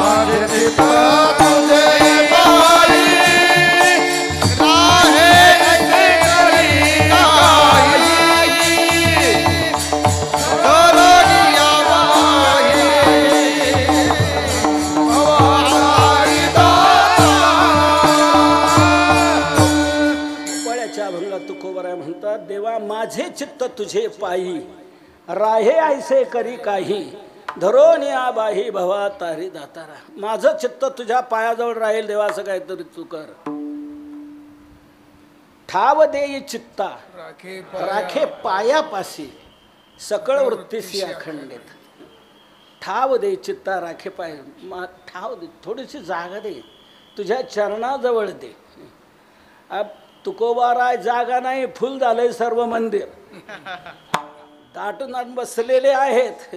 S3: माझे चित्त तुझे पायी राहे, ऐसे करी काहे, धरणी आबाहे, अवतारी दातारा.
S2: पळ्याच्या अभंगात तुकोबाराय म्हणतात देवा माझे चित्त तुझे पायी राहे ऐसे करी काही, धरोनी आबाही भवा तारी दातारा. माझं चित्त तुझ्या पायाजवळ राहील देवा, असं काहीतरी तू कर. ठाव देई चित्ता
S3: राखे
S2: राखे पायापाशी, सकळ वृत्तीसी अखंडित. ठाव दे चित्ता राखे पाय, ठाव दे, थोडीशी जागा दे, तुझ्या चरणाजवळ दे. अब तुकोबाराय जागा नाही, फुल झालंय सर्व मंदिर, दाटून बसलेले आहेत,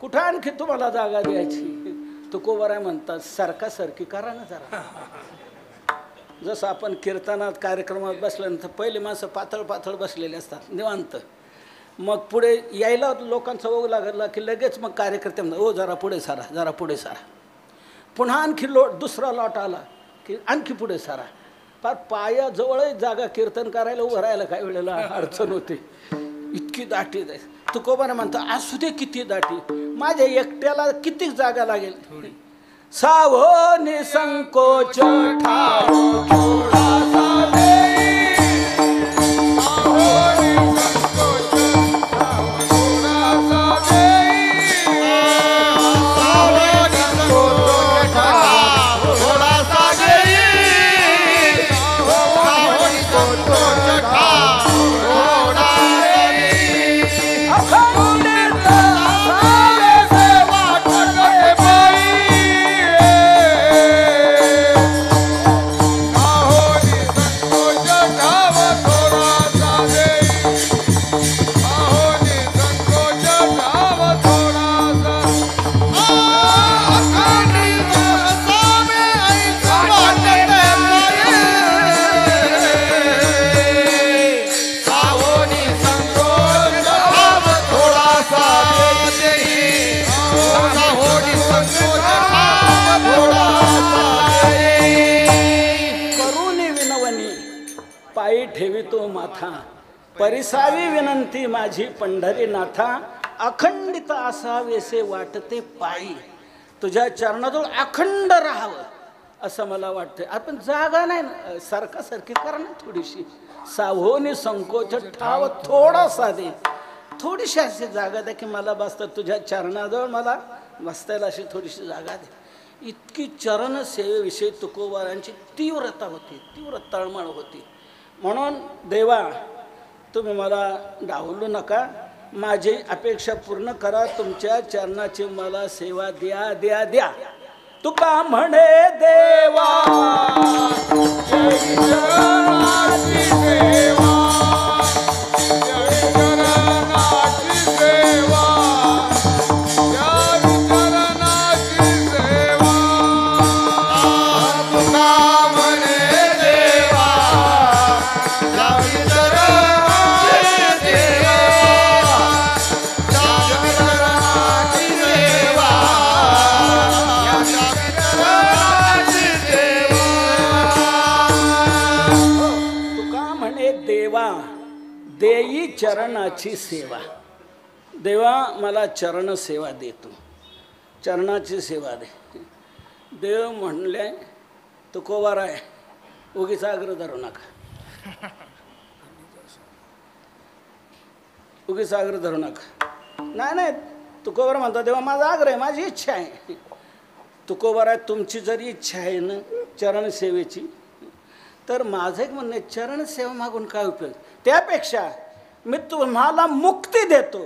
S2: कुठं आणखी तुम्हाला जागा द्यायची. तुकोबाराय म्हणतात सारखा सरकी करा ना जरा. जसं आपण कीर्तनात कार्यक्रमात बसल्यानंतर पहिले माणसं पातळ पातळ बसलेले असतात निवांत, मग पुढे यायला लोकांचा ओघ लागला की लगेच मग कार्यकर्ते म्हणतात ओ जरा पुढे सारा, जरा पुढे सारा. पुन्हा आणखी दुसरा लॉट आला की आणखी पुढे सारा. फार पायाजवळच जागा कीर्तन करायला उभं राहायला काही वेळेला अडचण होते, इतकी दाटी. तुकोबाने म्हणतो असू दे किती दाटी, माझ्या एकट्याला किती जागा लागेल. सावो निसंकोच ठाव थोडासा देई, सावो निसंकोच ठाव थोडासा देई, सावो निसंकोच ठाव थोडासा देई, सावो निसंकोच ठाव थोडा देई. अखंडित सारे सेवा करते बाई, पायी ठेवितो माथा, परिसावी विनंती माझी पंढरीनाथा, अखंडित असावेसे वाटते पायी, तुझ्या चरणाजवळ अखंड राहावं असं मला वाटतंय. आपण जागा नाही ना, सारखी करा ना थोडीशी. सावोनी संकोच ठाव थोडासा दे, थोडीशी अशी जागा द्या की मला बसता तुझ्या चरणाजवळ मला बसतायला अशी थोडीशी जागा दे. इतकी चरणसेवेविषयी तुकोबारांची तीव्रता होती, तीव्र तळमळ होती. म्हणून देवा तुम्ही मला डावलू नका, माझी अपेक्षा पूर्ण करा, तुमच्या चरणाची मला सेवा द्या द्या द्या. तुका म्हणे देवा जय चरणाची सेवा, जय चरणाची सेवा, जय चरणाची सेवा. तुका म्हणे देवा जय चरणाची सेवा, जय चरणाची सेवा, तुका म्हणे देवा देई चरणाची सेवा. देवा मला चरण सेवा देतो, चरणाची सेवा दे. देव म्हणले तुकोबारा आहे, उगीच आग्रह धरू नका, उगीच आग्रह धरू नका. नाही नाही, तुकोबारा म्हणता देवा माझा आग्रह आहे, माझी इच्छा आहे. तुकोबारा तुमची जरी इच्छा आहे ना चरणसेवेची, तर माझं एक म्हणणं आहे, चरणसेवा मागून काय उपयोग. त्यापेक्षा मी तुम्हाला मुक्ती देतो,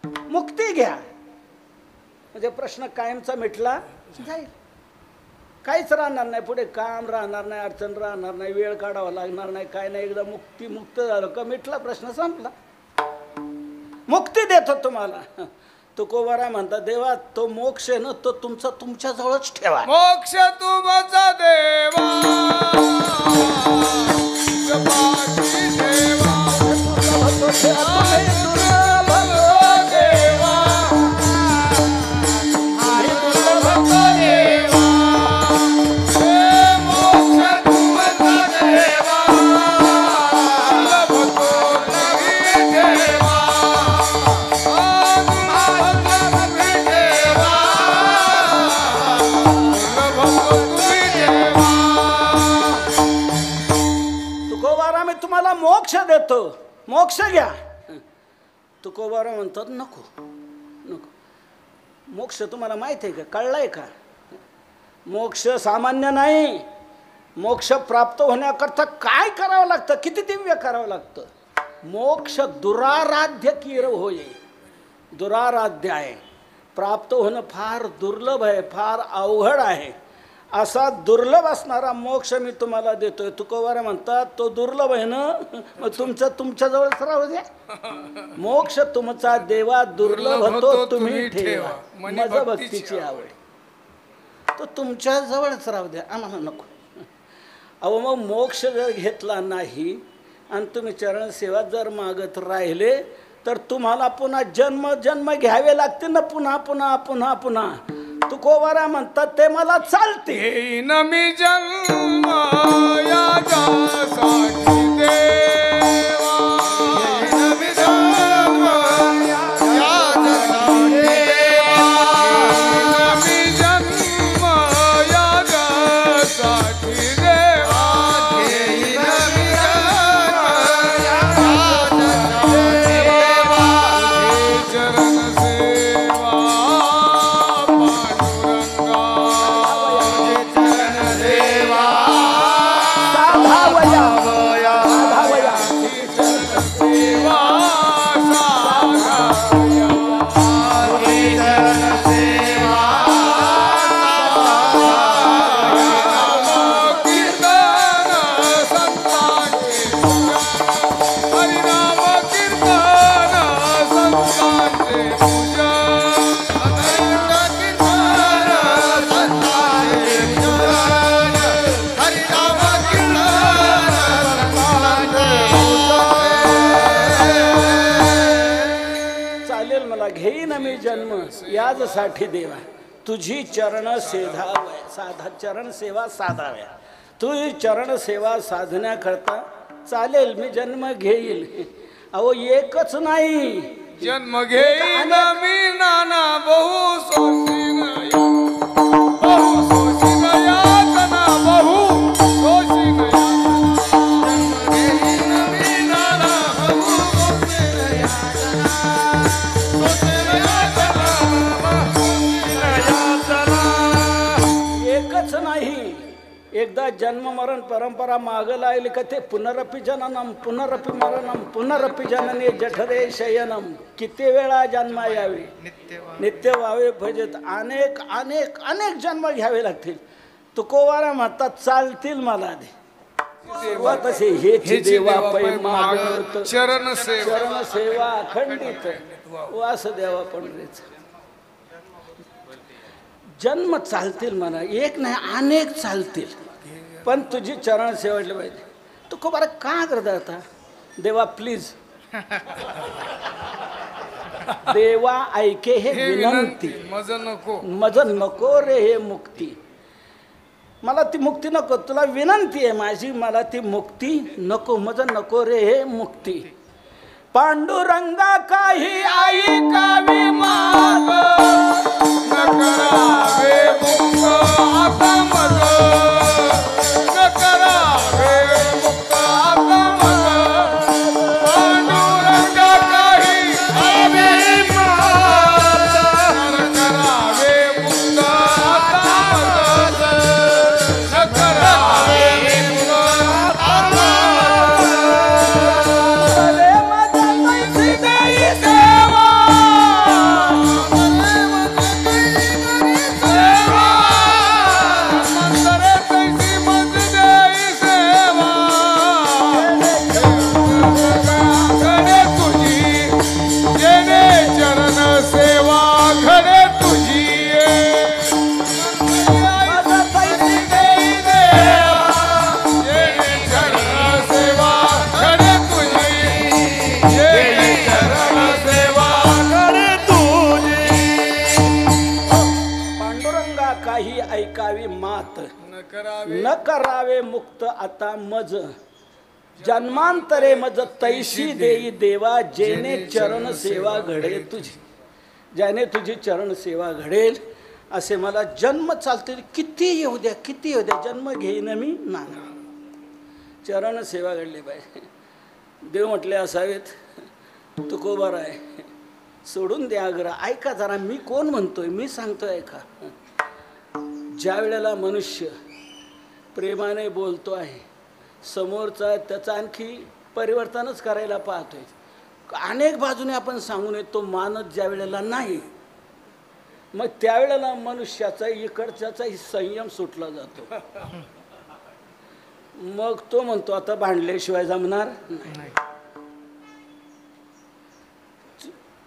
S2: मुक्ती घ्या, म्हणजे प्रश्न कायमचा मिटला जाईल. काहीच राहणार नाही, पुढे काम राहणार नाही, अडचण राहणार नाही, वेळ काढावा लागणार नाही, काय नाही. एकदा मुक्त झालं का मिटला, प्रश्न संपला. मुक्ती देतो तुम्हाला. तुकोबारा म्हणता देवा तो मोक्ष आहे ना, तो तुमचा तुमच्या जवळच ठेवा.
S3: मोक्ष तुमचा देवा, जपाची देवा,
S2: तुम्हाला मोक्ष देतो, मोक्ष घ्या. तुकोबारा म्हणतात नको नको. मोक्ष तुम्हाला माहिती आहे का, कळलाय का? मोक्ष सामान्य नाही. मोक्ष प्राप्त होण्याकरता काय करावं लागतं, किती दिव्य करावं लागतं. मोक्ष दुराराध्य कीर होय, दुराराध्य आहे. प्राप्त होणं फार दुर्लभ आहे, फार अवघड आहे. असा दुर्लभ असणारा मोक्ष मी तुम्हाला देतोय. तुकोबारा म्हणतात तो दुर्लभ आहे ना, मग तुमच्याजवळच राहू द्या. मोक्ष तुमचा देवा दुर्लभ तो तुम्ही ठेवा, माझं भक्तीची आवड तो तुमच्या जवळच राहू द्या, आम्हाला नको. अहो मग मोक्ष जर घेतला नाही आणि तुम्ही चरण सेवा जर मागत राहिले तर तुम्हाला पुन्हा जन्म जन्म घ्यावे लागते ना, पुन्हा पुन्हा पुन्हा पुन्हा. तुकोबारा म्हणतात ते मला चालते.
S3: न मी जन्म याच्यासाठी देवा, न मी जन्म
S2: साधावया
S3: साधावया
S2: साधावया
S3: सेवा साधावया हरिचरण सेवा
S2: चालेल मला घेईन मी जन्म याजसाठी देवा तुझी चरण चरण सेवा साधाव्या तुझी चरण सेवा साधण्याकरता चालेल मी जन्म घेईल अहो एकच नाही
S3: जन्म घेईन मी नाना बहु सोशीन बहु सोशीन यातना बहु सोशीन जन्म घेईन मी नाना बहु सोशीन यातना
S2: एकच नाही एकदा जन्म मरण परंपरा मागं लागली का ते पुनरपि जननम पुनरपि मरणम पुनरपि जनने जठरे शयनम किती वेळा जन्मा यावे नित्य व्हावे भजत अनेक अनेक अनेक जन्म घ्यावे लागतील तुकोवारा म्हणतात चालतील मला दे सुरुवात असे हेच देवा पै मागत
S3: चरण सेवा
S2: चरण सेवा अखंडित वासुदेवा पंढरीचा जन्म चालतील मला एक नाही अनेक चालतील पण तुझी चरण सेवडली पाहिजे तू खूप बरं का करता आता देवा प्लीज देवा ऐके हे विनंती मज नको रे हे मुक्ती मला ती मुक्ती नको तुला विनंती आहे माझी मला ती मुक्ती नको मज नको रे हे मुक्ती पांडुरंगा काही ऐकावी माग
S3: न करावे मुक्त आता मग न करावे मुक्त आता मग पांडुरंगा काही ऐकावी माग न करावे मुक्त आता मग न करावे मुक्त आता
S2: ऐकावी मात न करावे मुक्त आता मज जन्मांतरे मज तैशी देई देवा जेने चरण सेवा घडेल तुझी ज्याने तुझी चरण सेवा घडेल असे मला जन्म चालतील किती येऊ द्या जन्म घेईन मी नाना चरण सेवा घडली पाहिजे देव म्हटले असावेत तुकोबार आहे सोडून द्या आग्रह ऐका जरा मी कोण म्हणतोय मी सांगतोय ऐका ज्या वेळेला मनुष्य प्रेमाने बोलतो आहे समोरचा त्याचा आणखी परिवर्तनच करायला पाहतोय अनेक बाजूने आपण सांगून येतो मानत ज्या वेळेला नाही मग त्यावेळेला मनुष्याचा इकडच्याचाही संयम सुटला जातो मग तो म्हणतो आता भांडल्याशिवाय जमणार नाही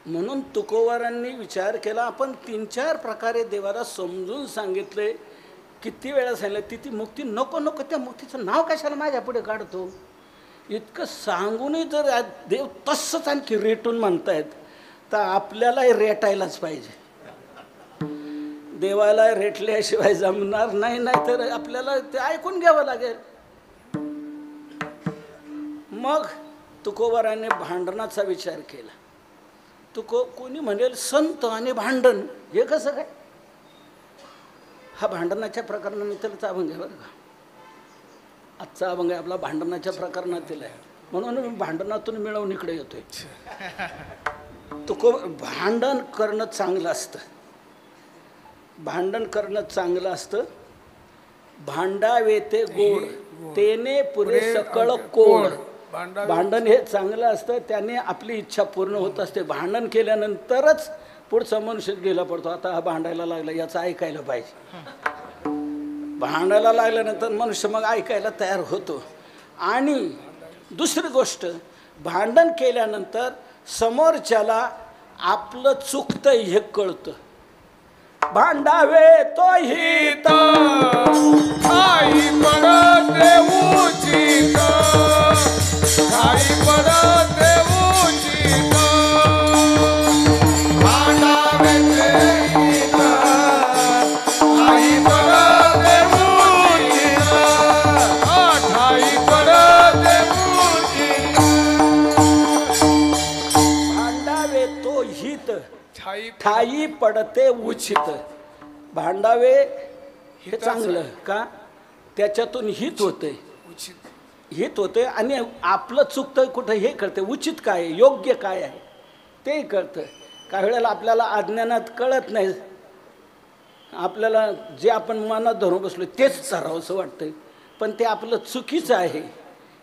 S2: म्हणून तुकोबारांनी विचार केला आपण 3-4 प्रकारे देवाला समजून सांगितले किती वेळा सांगितलं ती मुक्ती नको नको त्या मुक्तीचं नाव कशाला माझ्या पुढे काढतो इतकं सांगूनही जर देव तसंच आणखी रेटून म्हणतायत तर आपल्यालाही रेटायलाच पाहिजे देवाला रेटल्याशिवाय जमणार नाही तर आपल्याला ते ऐकून घ्यावं लागेल मग तुकोबारांनी भांडणाचा विचार केला कोणी म्हणेल संत आणि भांडण हे कसं काय हा भांडणाच्या प्रकरणातील अभंग आहे बरं का आजचा अभंग आहे आपला भांडणाच्या प्रकरणातील आहे म्हणून मी भांडणातून मिळवून इकडे येतोय भांडण करणं चांगलं असतं भांडण करणं चांगलं असतं भांडावे ते गोड तेने पुरे सकळ कोड. भांडण हे चांगलं असतं, त्याने आपली इच्छा पूर्ण होत असते. भांडण केल्यानंतरच पुढचा मनुष्य गेला पडतो. आता हा भांडायला लागला, याचं ऐकायला पाहिजे. भांडायला लागल्यानंतर मनुष्य मग ऐकायला तयार होतो. आणि दुसरी गोष्ट, भांडण केल्यानंतर समोरच्याला आपलं चुकतंय हे कळतं. भांडावे तो हित
S3: ठाई पडते उचित, ठाई पडते उचित. भांडावे ते हित, ठाई पडते उचित, ठाई पडते उचित.
S2: भांडावे तो हित,
S3: ठाई
S2: ठाई पडते उचित. भांडावे हे चांगलं का, त्याच्यातून हित होते,
S3: उचित.
S2: हित होते. आणि आपलं चुकतं कुठं हे कळतं, उचित काय आहे, योग्य काय आहे ते कळतं. काही वेळेला आपल्याला अज्ञानात कळत नाही, आपल्याला जे आपण मनात धरून बसलो तेच करावं असं वाटतं, पण ते आपलं चुकीचं आहे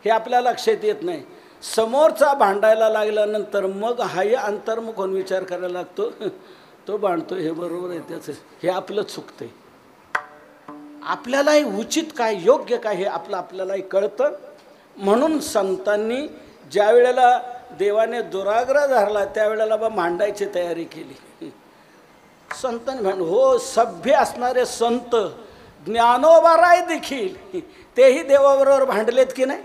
S2: हे आपल्या लक्षात येत नाही. समोरचा भांडायला लागल्यानंतर मग हाही अंतर्मुख होऊन विचार करायला लागतो, तो भांडतो हे बरोबर आहे, त्याचं हे आपलं चुकतंय. आपल्यालाही उचित काय योग्य काय हे आपल्यालाही कळतं. म्हणून संतांनी ज्या वेळेला देवाने दुराग्रह धरला त्यावेळेला बा मांडायची तयारी केली. संतांनी हो सभ्य असणारे संत ज्ञानोबाराय देखील तेही देवाबरोबर भांडलेत की नाही.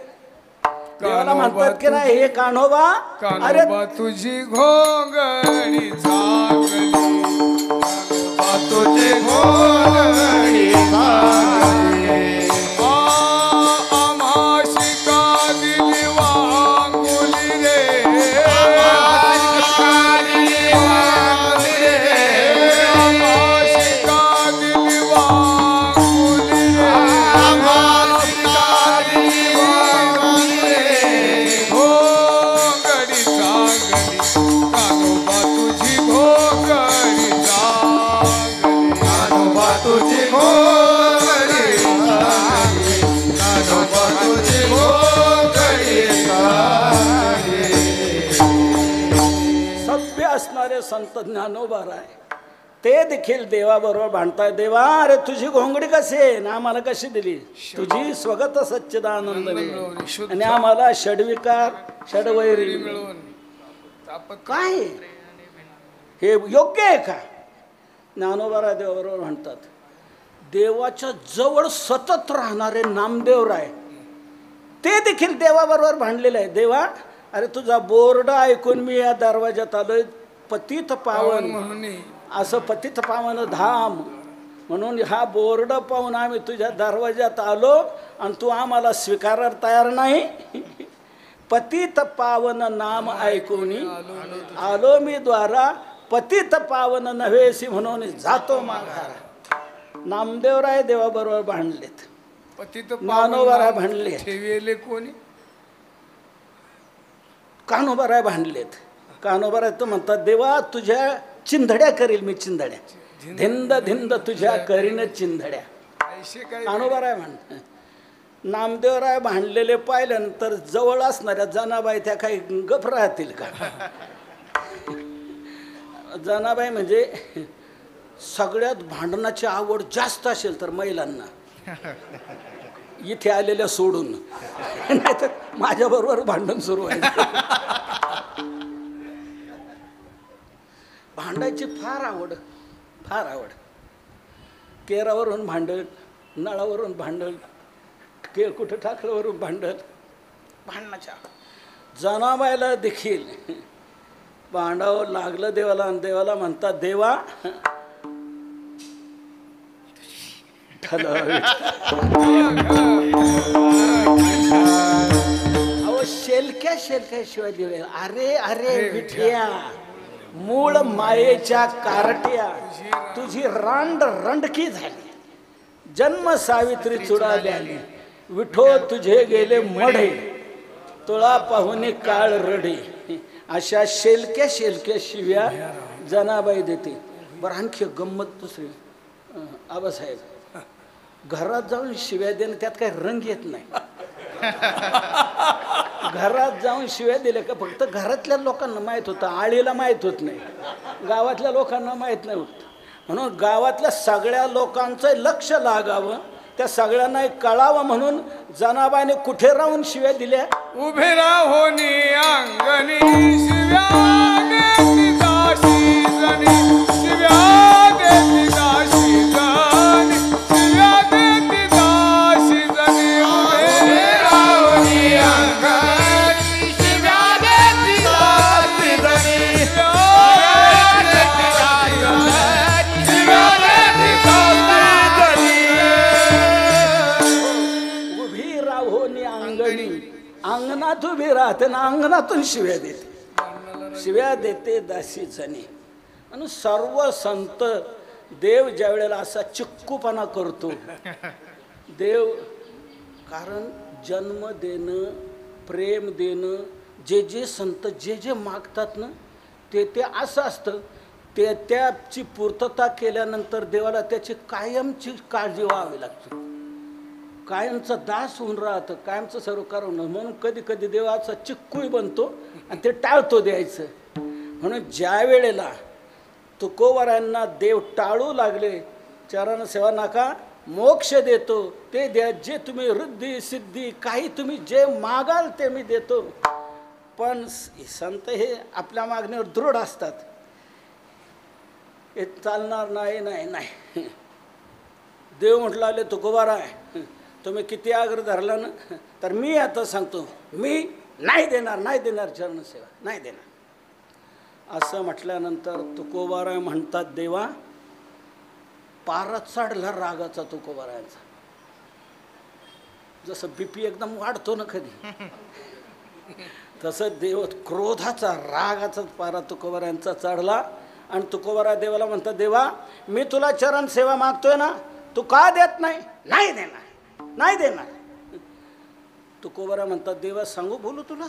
S2: देवाला म्हणतात की नाही, हे कान्होबा, अरे
S3: कान्होबा तुझी घोंगडी चांगली, कान्होबा तुझी घोंगडी चांगली. आम्हाशी का दिली वांगुली रे, आम्हाशी का दिली वांगुली रे, आम्हाशी का दिली वांगुली रे, आम्हाशी का दिली वांगुली रे. घोंगडी चांगली, कान्होबा तुझी घोंगडी चांगली, कान्होबा तुझी घोंगडी चांगली, कान्होबा तुझी घोंगडी चांगली.
S2: सभ्य असणारे संत ज्ञानोबाराय ते देखील देवाबरोबर भांडताय. देवा, अरे तुझी घोंगडी कशी आहे ना, आम्हाला कशी दिली, तुझी स्वगत सच्चिदानंद मिळून, आणि आम्हाला षडविकार षडवैरी
S3: मिळून तापत
S2: काय हे योग्य आहे का. ज्ञानोबाराय देवाबरोबर म्हणतात. देवाच्या जवळ सतत राहणारे नामदेवराय ते देखील देवाबरोबर भांडलेले आहे. देवा, अरे तुझा बोर्ड ऐकून मी या दरवाजात आलोय, पतित पावन
S3: म्हणून
S2: असं पतित पावन धाम म्हणून हा बोर्ड पाहून आम्ही तुझ्या दरवाजात आलो आणि तू आम्हाला स्वीकारायला तयार नाही. पतित पावन नाम ऐकून आलो मी द्वारा, पतित पावन नव्हेसी म्हणून जातो माघारा. नामदेवराय देवाबरोबर भांडलेत,
S3: पतित
S2: ज्ञानोबाराय भांडले,
S3: ठेवेले कोणी,
S2: कान्होबाराय भांडलेत. कान्होबाराय तर म्हणतात, देवा तुझ्या चिंधड्या करील मी, चिंधड्या धिंद धिंद तुझ्या करीन चिंधड्या.
S3: ऐसे काय
S2: कान्होबाराय भांड. नामदेवराय भांडलेले पाहिल्यानंतर जवळ असणाऱ्या जनाबाई त्या काही गप राहतील का. जनाबाई म्हणजे सगळ्यात भांडणाची आवड जास्त असेल तर महिलांना, इथे आलेल्या सोडून, नाही तर माझ्याबरोबर भांडण सुरू आहे. भांडायची फार आवड, फार आवड. केरावरून भांडण, नळावरून भांडण, केर कुठं टाकल्यावरून भांडण, भांडणाच्या. जनाबाईला देखील भांडावं लागलं देवाला, आणि देवाला म्हणतात, देवा अहो शेलक्या शेलक्याशिवाय दिवे. अरे अरे विठ्या, मूळ मायेच्या कारट्या, तुझी रांड रंडकी झाली, जन्म सावित्री चुडाली, विठो तुझे गेले मढे, तुळा पाहुणे काळ रडे. अशा शेलक्या शेलक्या शिव्या जनाबाई देते. बरं, आणखी गंमत दुसरी. आबासाहेब घरात जाऊन शिव्या देणं त्यात काही रंग येत नाही. घरात जाऊन शिव्या दिल्या का फक्त घरातल्या लोकांना माहीत होतं, आळीला माहीत होत नाही, गावातल्या लोकांना माहीत नाही होत. म्हणून गावातल्या सगळ्या लोकांचं लक्ष लागावं, त्या सगळ्यांना एक कळावं म्हणून जनाबाईने कुठे राहून शिव्या दिल्या.
S3: उभे राहोनी अंगणी शिव्या देती दाशी जणी, शिव्या देती दाशी जणी, शिव्या देती दाशी जणी. उभे राहोनी अंगणी शिव्या देती दाशी जणी, शिव्या देती दाशी जणी, शिव्या देती दाशी जणी.
S2: उभी राहोनी अंगणी, अंगणात उभी राहते ना अंगणातून शिव्या देते, शिव्या देते दासी जणी. आणि सर्व संत देव ज्या वेळेला असा चिक्कूपणा करतो देव, कारण जन्म देणं, प्रेम देणं, जे जे संत जे जे मागतात ना ते ते असं असतं, ते त्याची पूर्तता केल्यानंतर देवाला त्याची कायमची काळजी व्हावी लागते, कायमचा दास होऊन राहतं, कायमचं सर्व कारण. म्हणून कधी कधी देवाचा चिक्कूही बनतो आणि ते टाळतो द्यायचं. म्हणून ज्या वेळेला तुकोबारायांना देव टाळू लागले, चरण सेवा नका, मोक्ष देतो ते द्या, जे तुम्ही वृद्धी सिद्धी काही तुम्ही जे मागाल ते मी देतो. पण संत हे आपल्या मागणीवर दृढ असतात, हे चालणार नाही नाही नाही. देव म्हटलं आले तुकोबाराय तुम्ही किती आग्रह धरला ना, तर मी आता सांगतो मी नाही देणार, नाही देणार चरणसेवा, नाही देणार. असं म्हटल्यानंतर तुकोबाराय म्हणतात, देवा पारात चढला रागाचा तुकोबारायांचा. जसं बीपी एकदम वाढतो ना कधी, तसं देव क्रोधाचा रागाचा पारा तुकोबारायांचा चढला. आणि तुकोबाराय देवाला म्हणतात, देवा मी तुला चरण सेवा मागतोय ना, तू का देत नाही? नाही देणार, नाही देणार. तुकोबाराय म्हणतात, देवा सांगू बोलू तुला,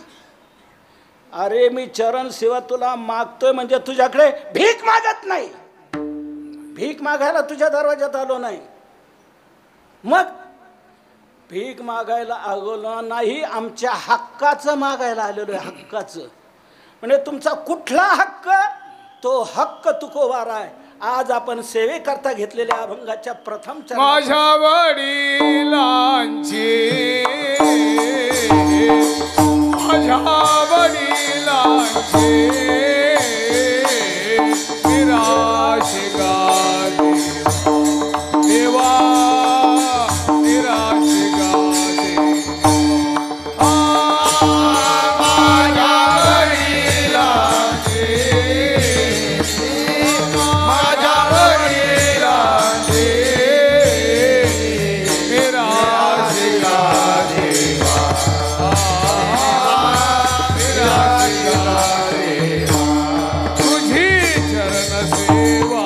S2: अरे मी चरण सेवा तुला मागतोय म्हणजे तुझ्याकडे भीक मागत नाही, भीक मागायला तुझ्या दरवाजात आलो नाही. मग भीक मागायला आलो नाही, आमच्या हक्काचं मागायला आलेलो आहे, हक्काचं. म्हणजे तुमचा कुठला हक्क? तो हक्क तुकोबाराय आज आपण सेवेकरता घेतलेल्या अभंगाच्या प्रथम
S3: माझ्या वडिलांची, माझ्या वडिलांची निराशी गादी देवा, निराशी गादी. माझ्या वडिलांची, माझ्या वडिलांची निराशी गादी, निराशी गादी. तुझी चरण सेवा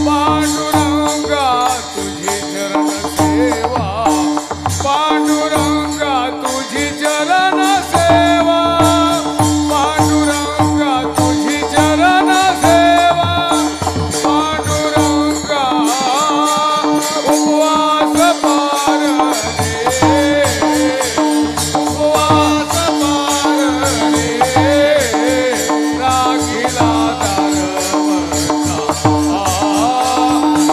S3: पांडुरंगा, तुझी चरण सेवा पांडुरंगा, तुझी चरण सेवा पांडुरंगा, तुझी चरण सेवा पांडुरंगा. उपवास पारणे, उपवास पारणे राखिला दारवंता.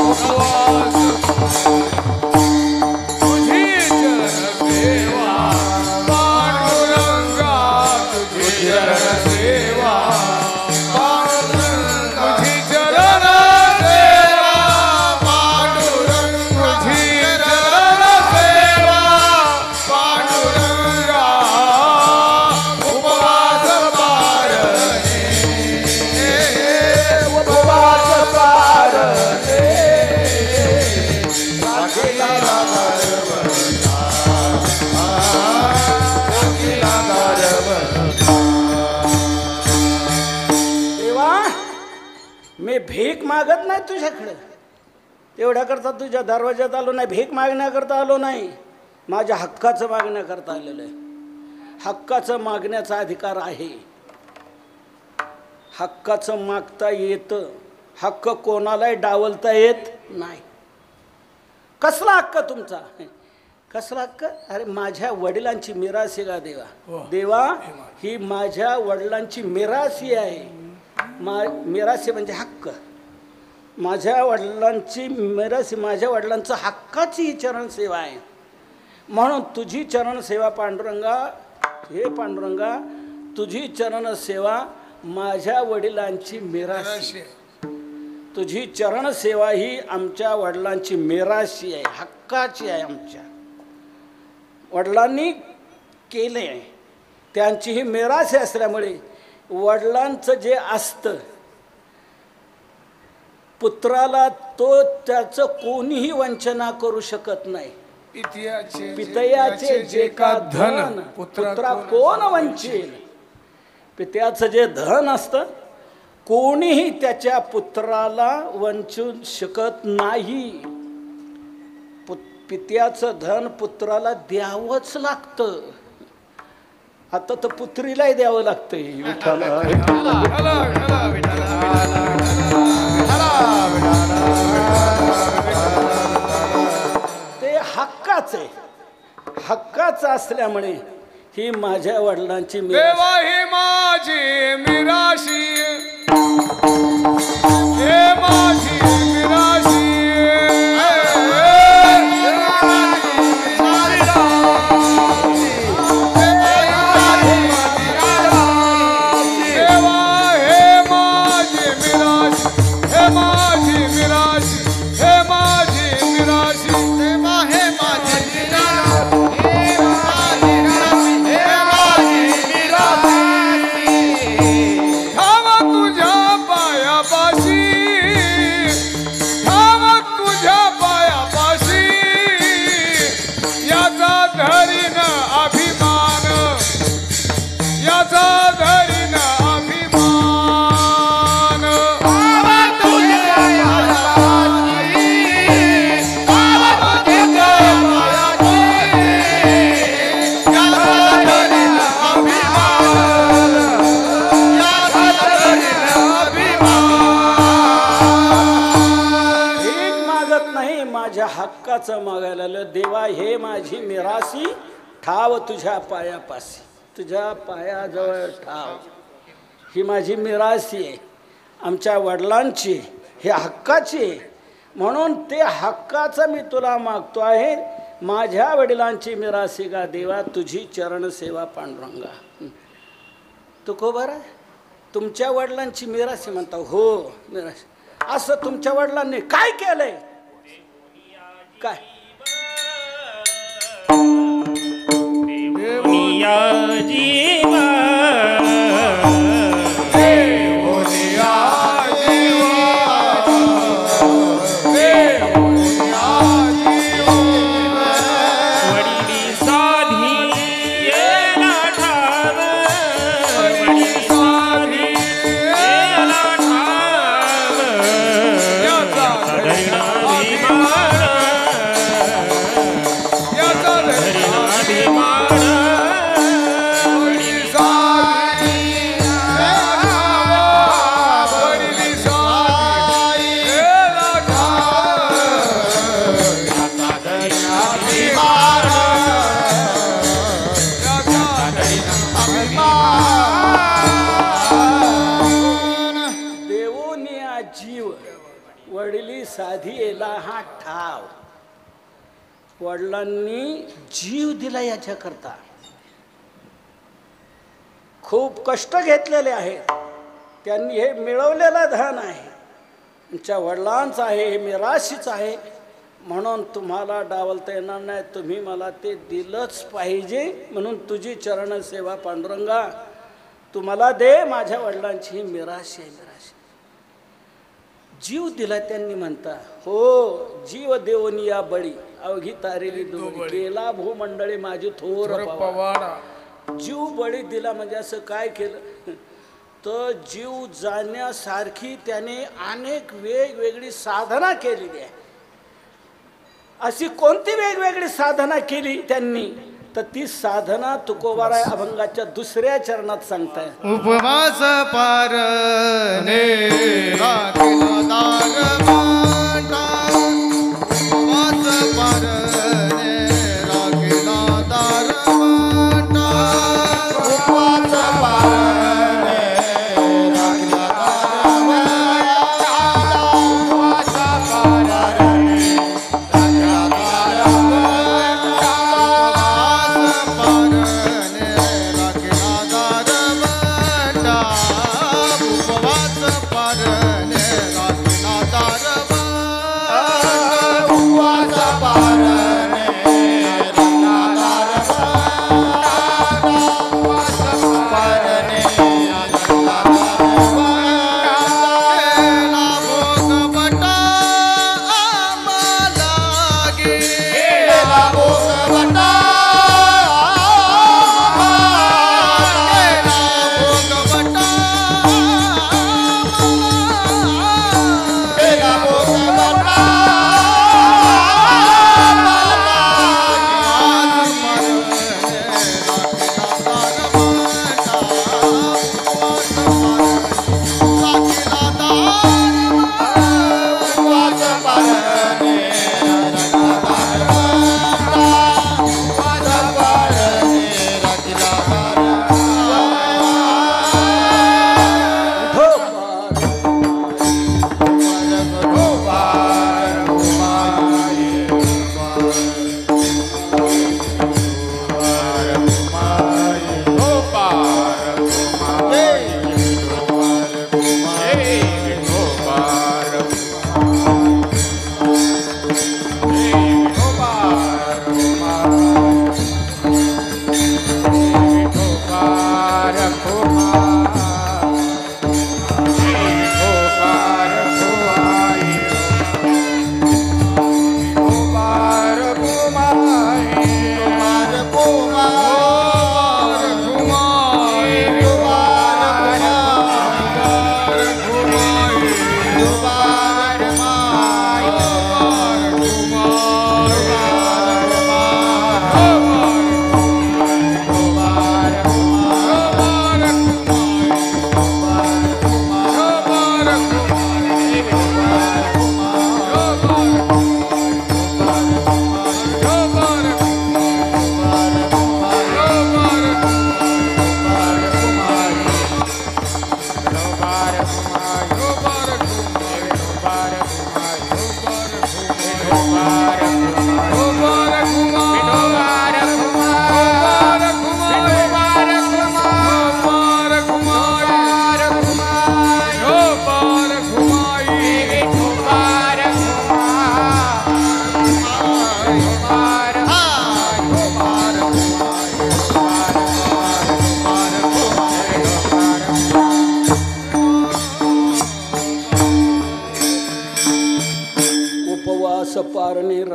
S3: उपवास तुझी चरण सेवा पांडुरंगा, तुझी चरण सेवा पांडुरंगा, तुझी चरण सेवा पांडुरंगा, तुझी चरण सेवा पांडुरंगा. उपवास पारणे,
S2: उपवास पारणे
S3: राखिला दारवंता, राखिला दारवंता.
S2: देवा मी भीक मागत नाही तुझ्याकडे, तेवढ्याकरता तुझ्या दरवाजात आलो नाही, भीक मागण्याकरता आलो नाही, माझ्या हक्काचं मागण्याकरता आलेलं आहे. हक्काचं मागण्याचा अधिकार आहे, हक्काचं मागता येतं, हक्क कोणालाही डावलता येत नाही. कसला हक्क तुमचा? कसला हक्क? अरे माझ्या वडिलांची मिरासी का देवा? देवा ही माझ्या वडिलांची मिरासी आहे. मिरासी म्हणजे हक्क. माझ्या वडिलांची मिरासी, माझ्या वडिलांचं हक्काची ही चरणसेवा आहे. म्हणून तुझी चरणसेवा पांडुरंगा, हे पांडुरंगा, तुझी चरणसेवा माझ्या वडिलांची मिरासी. तुझी चरणसेवा ही आमच्या वडिलांची मिरासी आहे, हक्काची आहे. आमच्या वडिलांनी केले आहे, त्यांची ही मिरासी असल्यामुळे वडिलांचं जे असतं पुत्राला तो त्याचं कोणीही वंचना करू शकत नाही. पितयाचे जे का धन पुत्रा कोण वंचेल. पित्याचं जे धन असतं कोणीही त्याच्या पुत्राला वंचू शकत नाही. पित्याचं धन पुत्राला द्यावंच लागतं. आता तर पुत्रीलाही द्यावं लागतंय. ते हक्काचं आहे. हक्काचं असल्यामुळे ही माझ्या वडिलांची
S3: देवा ही माझी मिराशी, हे माझी मिराशी.
S2: हक्काचं मागायला आलं. देवा हे माझी मिरासी ठाव तुझ्या पायापाशी, तुझ्या पायाजवळ ठाव. ही माझी मिरासी आहे, आमच्या वडिलांची, हे हक्काची आहे. म्हणून ते हक्काचं मी तुला मागतो आहे. माझ्या वडिलांची मिरासी का देवा, तुझी चरणसेवा पांडुरंगा. तुकोबारा तुमच्या वडिलांची मिरासी म्हणता? हो मिरासी. असं तुमच्या वडिलांनी काय केलंय? काय
S1: जीवा
S2: हा ठाव. वडिलांनी जीव दिला याच्याकरता. खूप कष्ट घेतलेले आहेत त्यांनी. हे मिळवलेलं धन आहे, तुमच्या वडिलांचं आहे, हे मिराशीच आहे. म्हणून तुम्हाला डावलता येणार नाही. तुम्ही मला ते दिलंच पाहिजे. म्हणून तुझी चरणसेवा पांडुरंगा तुम्हाला दे. माझ्या वडिलांची ही मिराशी आहे. मिराशी जीव दिला त्यांनी म्हणता. हो जीव देवनी या बळी अवघी तारेली दुबळी केला भूमंडळी माझी थोर पवाडा. जीव बळी दिला म्हणजे असं काय केलं तर जीव जाण्यासारखी त्याने अनेक वेगवेगळी साधना केलेली आहे. अशी कोणती वेगवेगळी साधना केली त्यांनी तर ती साधना तुकोबाराय अभंगाच्या दुसऱ्या चरणात सांगताय.
S3: उपवास पारणे राखील दार मांडा, उपवास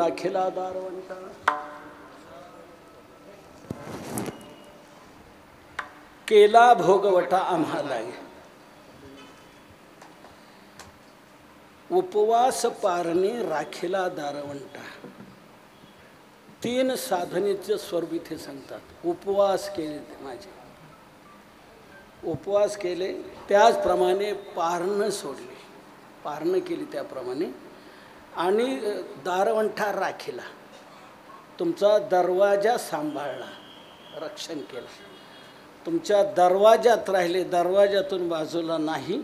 S2: राखिला दारवंटा. केला भोगवटा आम्हाला. उपवास पारणे राखिला दारवंटा. 3 साधनेचं स्वरूप इथे सांगतात. उपवास केले माझे, उपवास केले त्याचप्रमाणे पारणं सोडले, पारणं केली त्याप्रमाणे, आणि दारवंठा राखिला, तुमचा दरवाजा सांभाळला, रक्षण केलं. तुमच्या दरवाजात राहिले, दरवाजातून बाजूला नाही.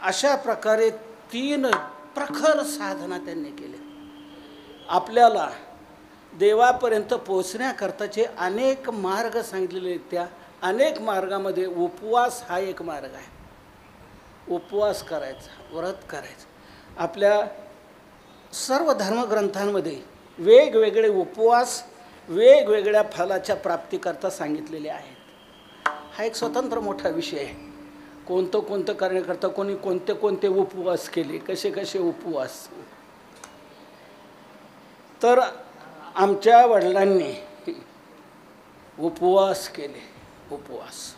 S2: अशा प्रकारे 3 प्रखर साधना त्यांनी केल्या. आपल्याला देवापर्यंत पोचण्याकरताचे अनेक मार्ग सांगितलेले आहेत. त्या अनेक मार्गामध्ये उपवास हा एक मार्ग आहे. उपवास करायचा, व्रत करायचं. आपल्या सर्व धर्मग्रंथांमध्ये वेगवेगळे उपवास वेगवेगळ्या फलाच्या प्राप्तीकरता सांगितलेले आहेत. हा एक स्वतंत्र मोठा विषय आहे. कोणतं करण्याकरता कोणी कोणते उपवास केले, कसे उपवास. तर आमच्या वडिलांनी उपवास केले. उपवास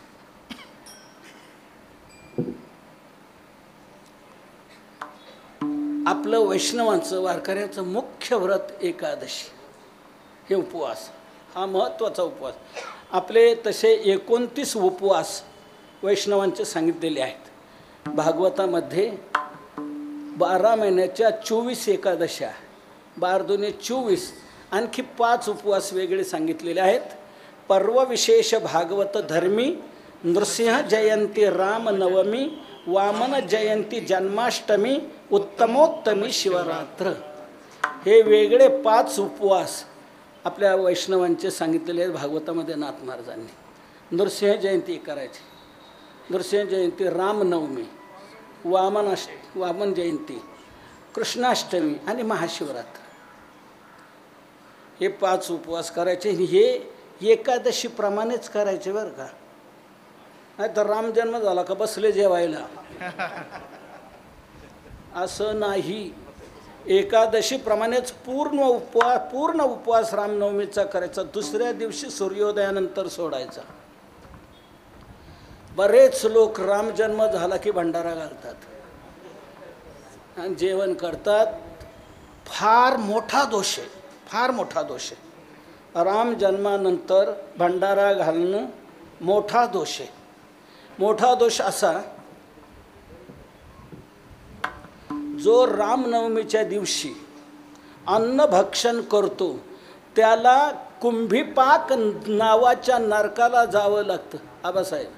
S2: आपलं वैष्णवांचं वारकऱ्यांचं मुख्य व्रत एकादशी, हे उपवास हा महत्त्वाचा उपवास. आपले तसे 29 उपवास वैष्णवांचे सांगितलेले आहेत. भागवतामध्ये 12 महिन्याच्या 24 एकादशा, 12 दुने 24, आणखी 5 उपवास वेगळे सांगितलेले आहेत. पर्व विशेष भागवत धर्मी, नृसिंह जयंती रामनवमी, वामन जयंती जन्माष्टमी, उत्तमोत्तमी शिवरात्र, हे वेगळे 5 उपवास आपल्या वैष्णवांचे सांगितलेले आहेत भागवतामध्ये. नाथ महाराजांनी नृसिंह जयंती करायची, नृसिंह जयंती, रामनवमी, वामन जयंती, कृष्णाष्टमी आणि महाशिवरात्र, हे 5 उपवास करायचे. हे एकादशीप्रमाणेच करायचे बरं का. नाही तर रामजन्म झाला का बसले जेवायला, असं नाही. एकादशीप्रमाणेच पूर्ण उपवास रामनवमीचा करायचा. दुसऱ्या दिवशी सूर्योदयानंतर सोडायचा. बरेच लोक रामजन्म झाला की भंडारा घालतात आणि जेवण करतात. फार मोठा दोष आहे, फार मोठा दोष आहे. राम जन्मानंतर भंडारा घालणं मोठा दोष आहे. मोठा दोष असा, जो रामनवमीच्या दिवशी अन्नभक्षण करतो त्याला कुंभीपाक नावाच्या नरकाला जावं लागतं. आबासाहेब,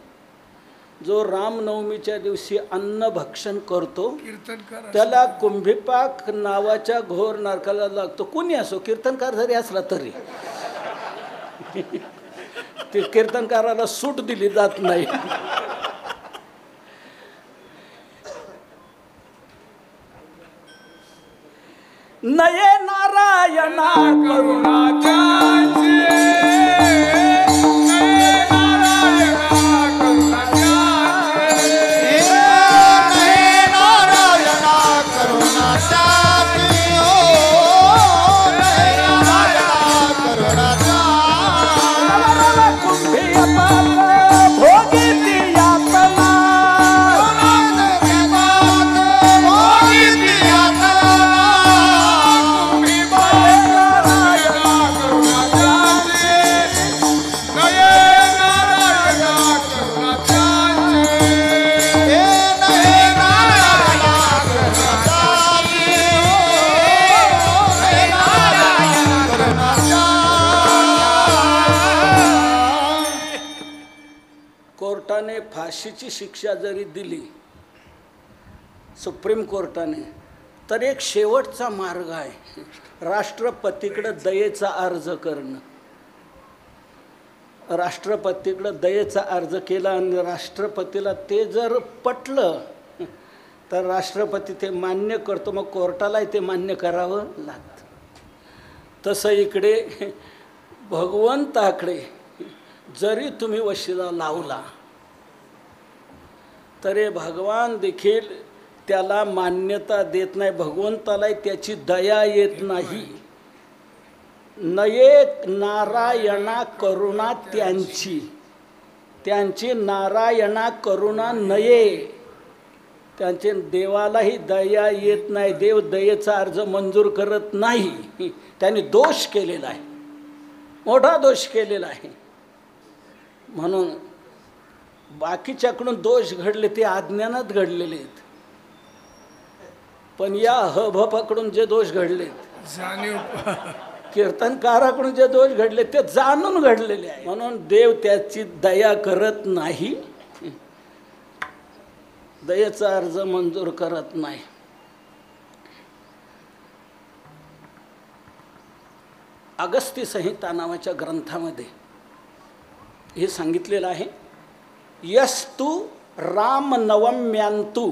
S2: जो रामनवमीच्या दिवशी अन्नभक्षण करतो त्याला कुंभीपाक नावाच्या घोर नरकाला लागतो. कोणी असो, कीर्तनकार जरी असला तरी ते कीर्तनकाराला सूट दिली जात नाही. नये नारायणा करुणाचार्य, कोर्टाने फाशीची शिक्षा जरी दिली, सुप्रीम कोर्टाने, तर एक शेवटचा मार्ग आहे राष्ट्रपतीकडे दयेचा अर्ज करणं. राष्ट्रपतीकडे दयेचा अर्ज केला आणि राष्ट्रपतीला ते जर पटलं तर राष्ट्रपती ते मान्य करतो. मग कोर्टालाही ते मान्य करावं लागतं. तसं इकडे भगवंताकडे जरी तुम्ही वशिला लावला तरी भगवान देखील त्याला मान्यता देत नाही. भगवंतालाही त्याची दया येत नाही. नये नारायणा करुणा त्यांची, त्यांची नारायणा करुणा नये, त्यांचे देवालाही दया येत नाही, देव दयेचा अर्ज मंजूर करत नाही. त्यांनी दोष केलेला आहे, मोठा दोष केलेला आहे. म्हणून बाकीच्याकडून दोष घडले ते अज्ञानात घडलेले आहेत, पण या हभपाकडून जे दोष घडलेत,
S3: जाणीव
S2: कीर्तनकाराकडून जे दोष घडले ते जाणून घडलेले आहे. म्हणून देव त्याची दया करत नाही, दयेचा अर्ज मंजूर करत नाही. अगस्ती संहिता नावाच्या ग्रंथामध्ये हे सांगितलेलं आहे, यस्तु रामनवम्यांतु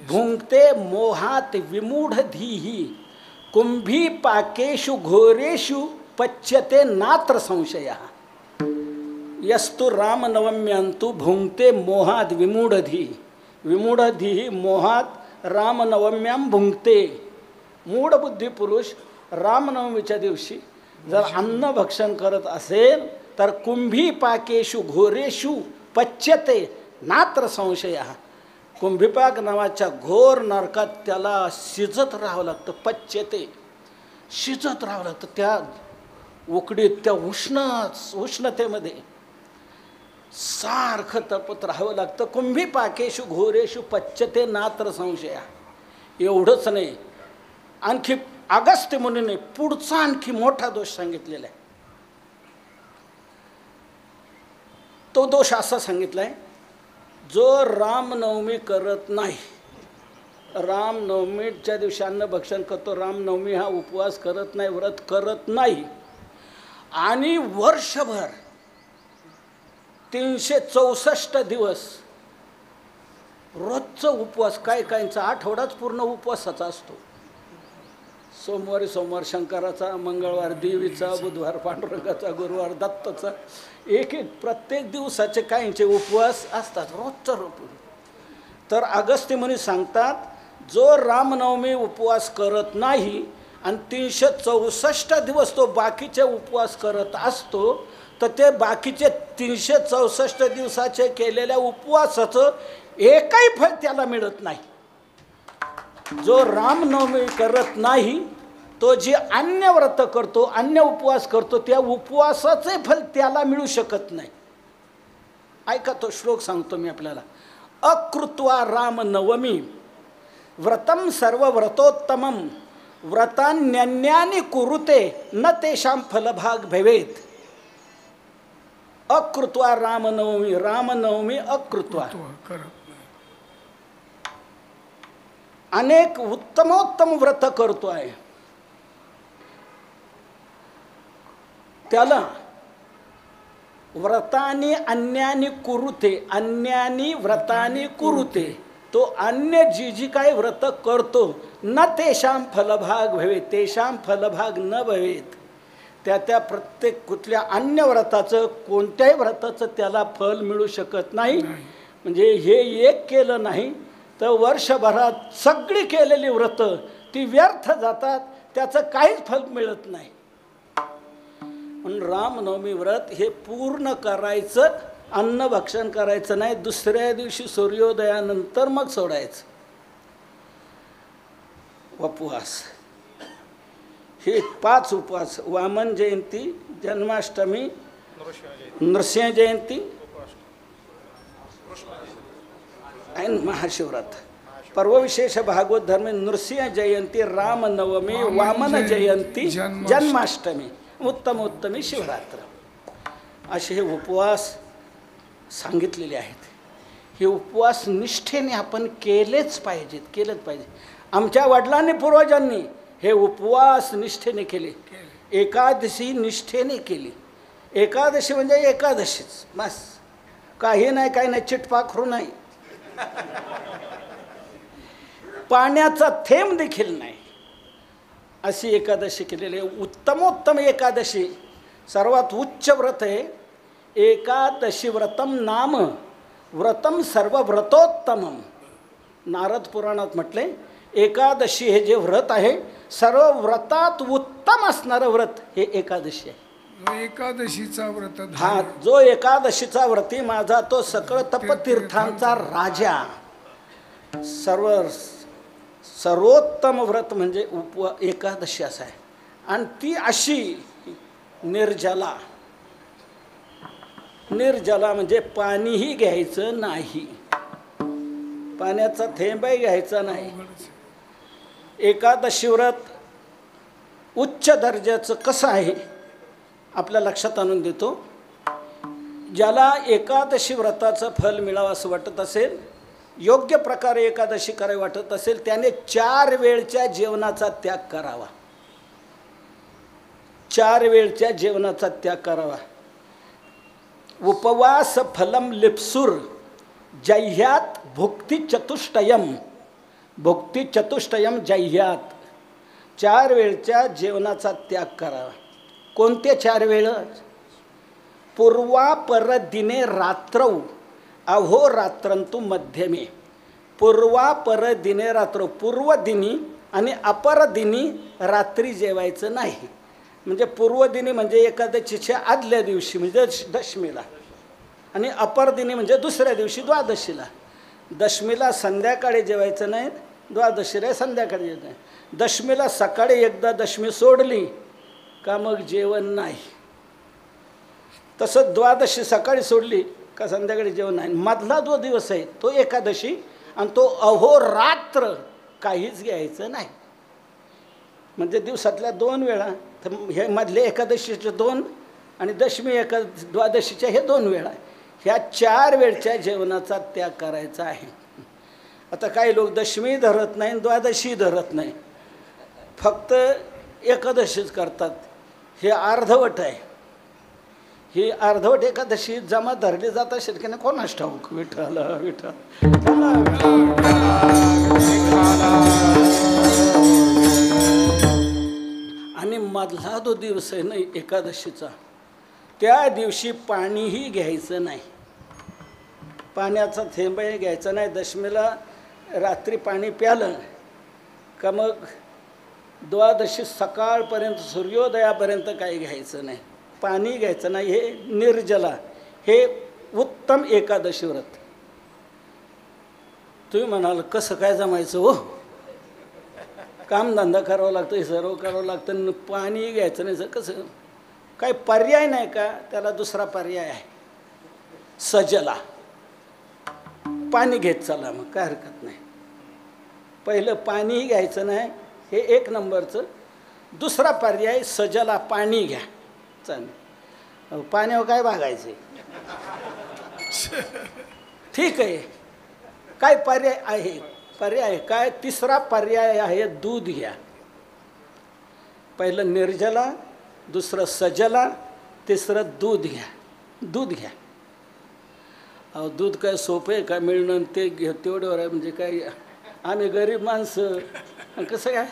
S2: भुंक्ते मोहात विमूढधीहि कुंभी पाकेषु घोरेषु पच्यते नात्र संशयः. यस्तु रामनवम्यांतु भुंक्ते मोहात विमूढधी, विमूढधी मोहात रामनवम्यां भुंक्ते. मूढबुद्धी पुरुष रामनवमीच्या दिवशी जर अन्न भक्षण करत असेल तर कुंभी पाकेषु घोरेषु पच्यते नात्र संशयः. कुंभीपाक नावाच्या घोर नरकात त्याला शिजत राहावं लागतं, पच्यते शिजत राहावं लागतं त्या उकडीत, त्या उष्णतेमध्ये सारखं तपत राहावं लागतं. कुंभी पाकेषु घोरेषु पच्यते नात्र संशया. एवढंच नाही, आणखी अगस्त्य मुनीने पुढचा आणखी मोठा दोष सांगितलेला आहे. तो दोष असा सांगितला आहे, जो रामनवमी करत नाही, रामनवमीच्या दिवशी अन्न भक्षण करतो, रामनवमी हा उपवास करत नाही, व्रत करत नाही, आणि वर्षभर 364 दिवस रोजचा उपवास, काय काहींचा आठवडाच पूर्ण उपवासाचा असतो. सोमवारी सोमवार शंकराचा, मंगळवार देवीचा, बुधवार पांडुरंगाचा, गुरुवार दत्ताचा, एक एक प्रत्येक दिवसाचे काहींचे उपवास असतात, रोजचा रोज. तर अगस्त्य मुनी सांगतात, जो रामनवमी उपवास करत नाही आणि 364 दिवस तो बाकीचे उपवास करत असतो, तर ते बाकीचे 364 दिवसाचे केलेल्या उपवासाचं एकही फळ त्याला मिळत नाही. जो रामनवमी करत नाही तो जे अन्य व्रत करतो, अन्य उपवास करतो, त्या उपवासाचे फल त्याला मिळू शकत नाही. ऐका तो श्लोक सांगतो मी आपल्याला. अकृत्वा रामनवमी व्रतम सर्व व्रतोत्तमम व्रतान्यन्यानि कुरुते न तेषां फलभाग भवेत. अकृत्वा रामनवमी, रामनवमी अकृत्वा, अनेक उत्तमोत्तम व्रत करतो आहे, त्याला व्रतानी अन्यानी कुरुते, अन्यानी व्रतानी कुरुते, तो अन्य जी काही व्रत करतो, न तेषां फलभाग भवेत, तेषां फलभाग न भवेत. त्या प्रत्येक कुठल्या अन्य व्रताचं, कोणत्याही व्रताचं त्याला फल मिळू शकत नाही. म्हणजे हे एक केलं नाही तर वर्षभरात सगळी केलेली व्रतं ती व्यर्थ जातात, त्याचं काहीच फल मिळत नाही. म्हणून रामनवमी व्रत हे पूर्ण करायचं, अन्न भक्षण करायचं नाही, दुसऱ्या दिवशी सूर्योदयानंतर मग सोडायचं. उपवास हे 5 उपवास, वामन जयंती, जन्माष्टमी, नृसिंह जयंती आणि महाशिवरात्र. पर्वविशेष भागवत धर्म नृसिंह जयंती, रामनवमी, वामन जयंती, जन्माष्टमी, उत्तमोत्तमी शिवरात्र, असे हे उपवास सांगितलेले आहेत. हे उपवास निष्ठेने आपण केलेच पाहिजे. आमच्या वडिलांनी, पूर्वजांनी हे उपवास निष्ठेने केले. एकादशी निष्ठेने केली. एकादशी म्हणजे एकादशीच बस, काही नाही, चिटपाखरू नाही, पाण्याचा थेंब देखील नाही, अशी एकादशी केलेली आहे. उत्तमोत्तम एकादशी, सर्वात उच्च व्रत आहे एकादशी. व्रतम नाम व्रतम सर्व व्रतोत्तमम. नारद पुराणात म्हटले, एकादशी हे जे व्रत आहे सर्व व्रतात उत्तम असणारं व्रत हे एकादशी आहे.
S3: एकादशीचा व्रत
S2: हा जो एकादशीचा व्रती माझा तो सकळ तपतीर्थांचा राजा. सर्वोत्तम व्रत म्हणजे एकादशी असं आहे. आणि ती अशी निर्जला. निर्जला म्हणजे पाणीही घ्यायचं नाही, पाण्याचा थेंबही घ्यायचा नाही. एकादशी व्रत उच्च दर्जाचं कसं आहे आपल्या लक्षात आणून देतो. ज्याला एकादशी व्रताचं फल मिळावं असं वाटत असेल, योग्य प्रकारे एकादशी करावी वाटत असेल, त्याने 4 वेळच्या जेवणाचा त्याग करावा. 4 वेळच्या जेवणाचा त्याग करावा. उपवास फलम लिप्सुर जह्यात भुक्ती चतुष्टयम. भुक्ती चतुष्टयम जह्यात. 4 वेळच्या जेवणाचा त्याग करावा. कोणते 4 वेळ? पूर्वापर दिने रात्रौ अहोरात्रंतु मध्यमे. पूर्वापर दिने रात्र, पूर्व दिनी आणि अपर दिनी रात्री जेवायचं नाही. म्हणजे पूर्व दिनी म्हणजे एकादशीच्या आदल्या दिवशी म्हणजे दशमीला, आणि अपर दिनी म्हणजे दुसऱ्या दिवशी द्वादशीला. दशमीला संध्याकाळी जेवायचं नाही, द्वादशीला संध्याकाळी जेवायचं नाही. दशमीला सकाळी एकदा दशमी सोडली का मग जेवण नाही. तसं द्वादशी सकाळी सोडली का संध्याकाळी जेवण नाही. मधला जो दिवस आहे तो एकादशी, आणि तो अहोरात्र काहीच घ्यायचं नाही. म्हणजे दिवसातल्या 2 वेळा, तर हे मधले एकादशीचे 2 आणि दशमी द्वादशीच्या हे 2 वेळा, ह्या 4 वेळच्या जेवणाचा त्याग करायचा आहे. आता काही लोक दशमी धरत नाही, द्वादशी धरत नाही, फक्त एकादशीच करतात. हे अर्धवट आहे. ही अर्धवट एकादशी जमा धरली जात असेल की नाही कोणास ठाऊक. विठ्ठल विठ्ठल. आणि मधला जो दिवस आहे ना एकादशीचा, त्या दिवशी पाणीही घ्यायचं नाही, पाण्याचा थेंबही घ्यायचा नाही. दशमीला रात्री पाणी प्यालं का मग द्वादशी सकाळपर्यंत सूर्योदयापर्यंत काही घ्यायचं नाही, पाणी घ्यायचं नाही. हे निर्जला, हे उत्तम एकादशी व्रत. तुम्ही म्हणाल कसं काय जमायचं हो, कामधंदा करावा लागतो, हे सर्व करावं लागतं, पाणी घ्यायचं नाही, कसं काही पर्याय नाही का? त्याला दुसरा पर्याय आहे, सजला. पाणी घेत चला, मग काय हरकत नाही. पहिलं पाणीही घ्यायचं नाही, हे 1 नंबरचं. दुसरा पर्याय सजला, पाणी घ्या. चालेल, पाण्यावर काय बघायचं ठीक आहे. काय पर्याय आहे? पर्याय काय? तिसरा पर्याय आहे दूध घ्या. पहिलं निर्जला, दुसरं सजला, तिसरं दूध घ्या. दूध घ्या. अहो दूध काय सोपं आहे का मिळणं? ते घ्या तेवढ्यावर आहे. म्हणजे काय, आम्ही गरीब माणसं, कसं काय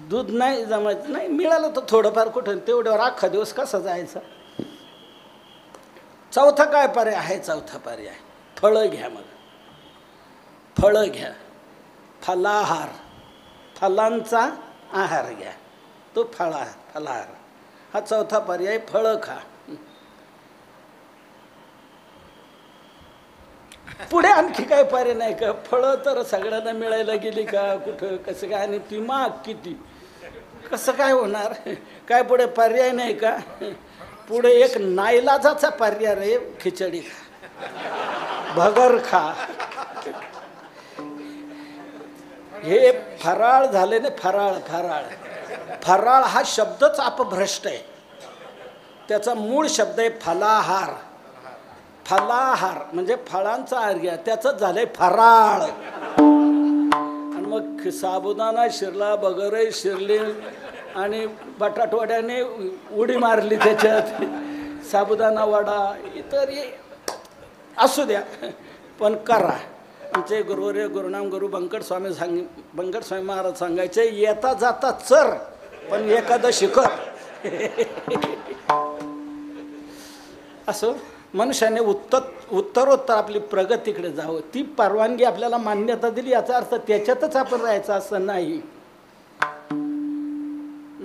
S2: दूध नाही जमायचं? नाही मिळालं तर थोडंफार कुठं, तेवढ्यावर अख्खा दिवस कसा जायचा? चौथा काय पर्याय आहे? चौथा पर्याय फळं घ्या. मग फळं घ्या, फलाहार, फलांचा आहार घ्या, तो फलाहार. हा चौथा पर्याय, फळं खा. पुढे आणखी काय पर्याय नाही का? फळं तर सगळ्यांना मिळायला गेली का कुठं, कसं काय? आणि ती महाग किती, कसं काय होणार? काय पुढे पर्याय नाही का? पुढे एक नाईलाजाचा पर्याय रे, खिचडी खा, भगर खा. हे फराळ झाले ना, फराळ. फराळ फराळ हा शब्दच अपभ्रष्ट आहे. त्याचा मूळ शब्द आहे फलाहार. फलाहार म्हणजे फळांचा आहार घ्या, त्याचंच झालंय फराळ. आणि मग साबुदाणा शिरला, बगरही शिरली, आणि बटाटवड्याने उडी मारली त्याच्यात, साबुदाणा वडा, इतर असू द्या, पण करा. आमचे गुरुवर्य गुरुनाम गुरु बंकट स्वामी महाराज सांगायचे, येता जाता चर पण एकादशी कर. असं मनुष्याने उत्तरोत्तर आपली प्रगतीकडे जावं. ती परवानगी आपल्याला मान्यता दिली, याचा अर्थ त्याच्यातच आपण राहायचं असं नाही.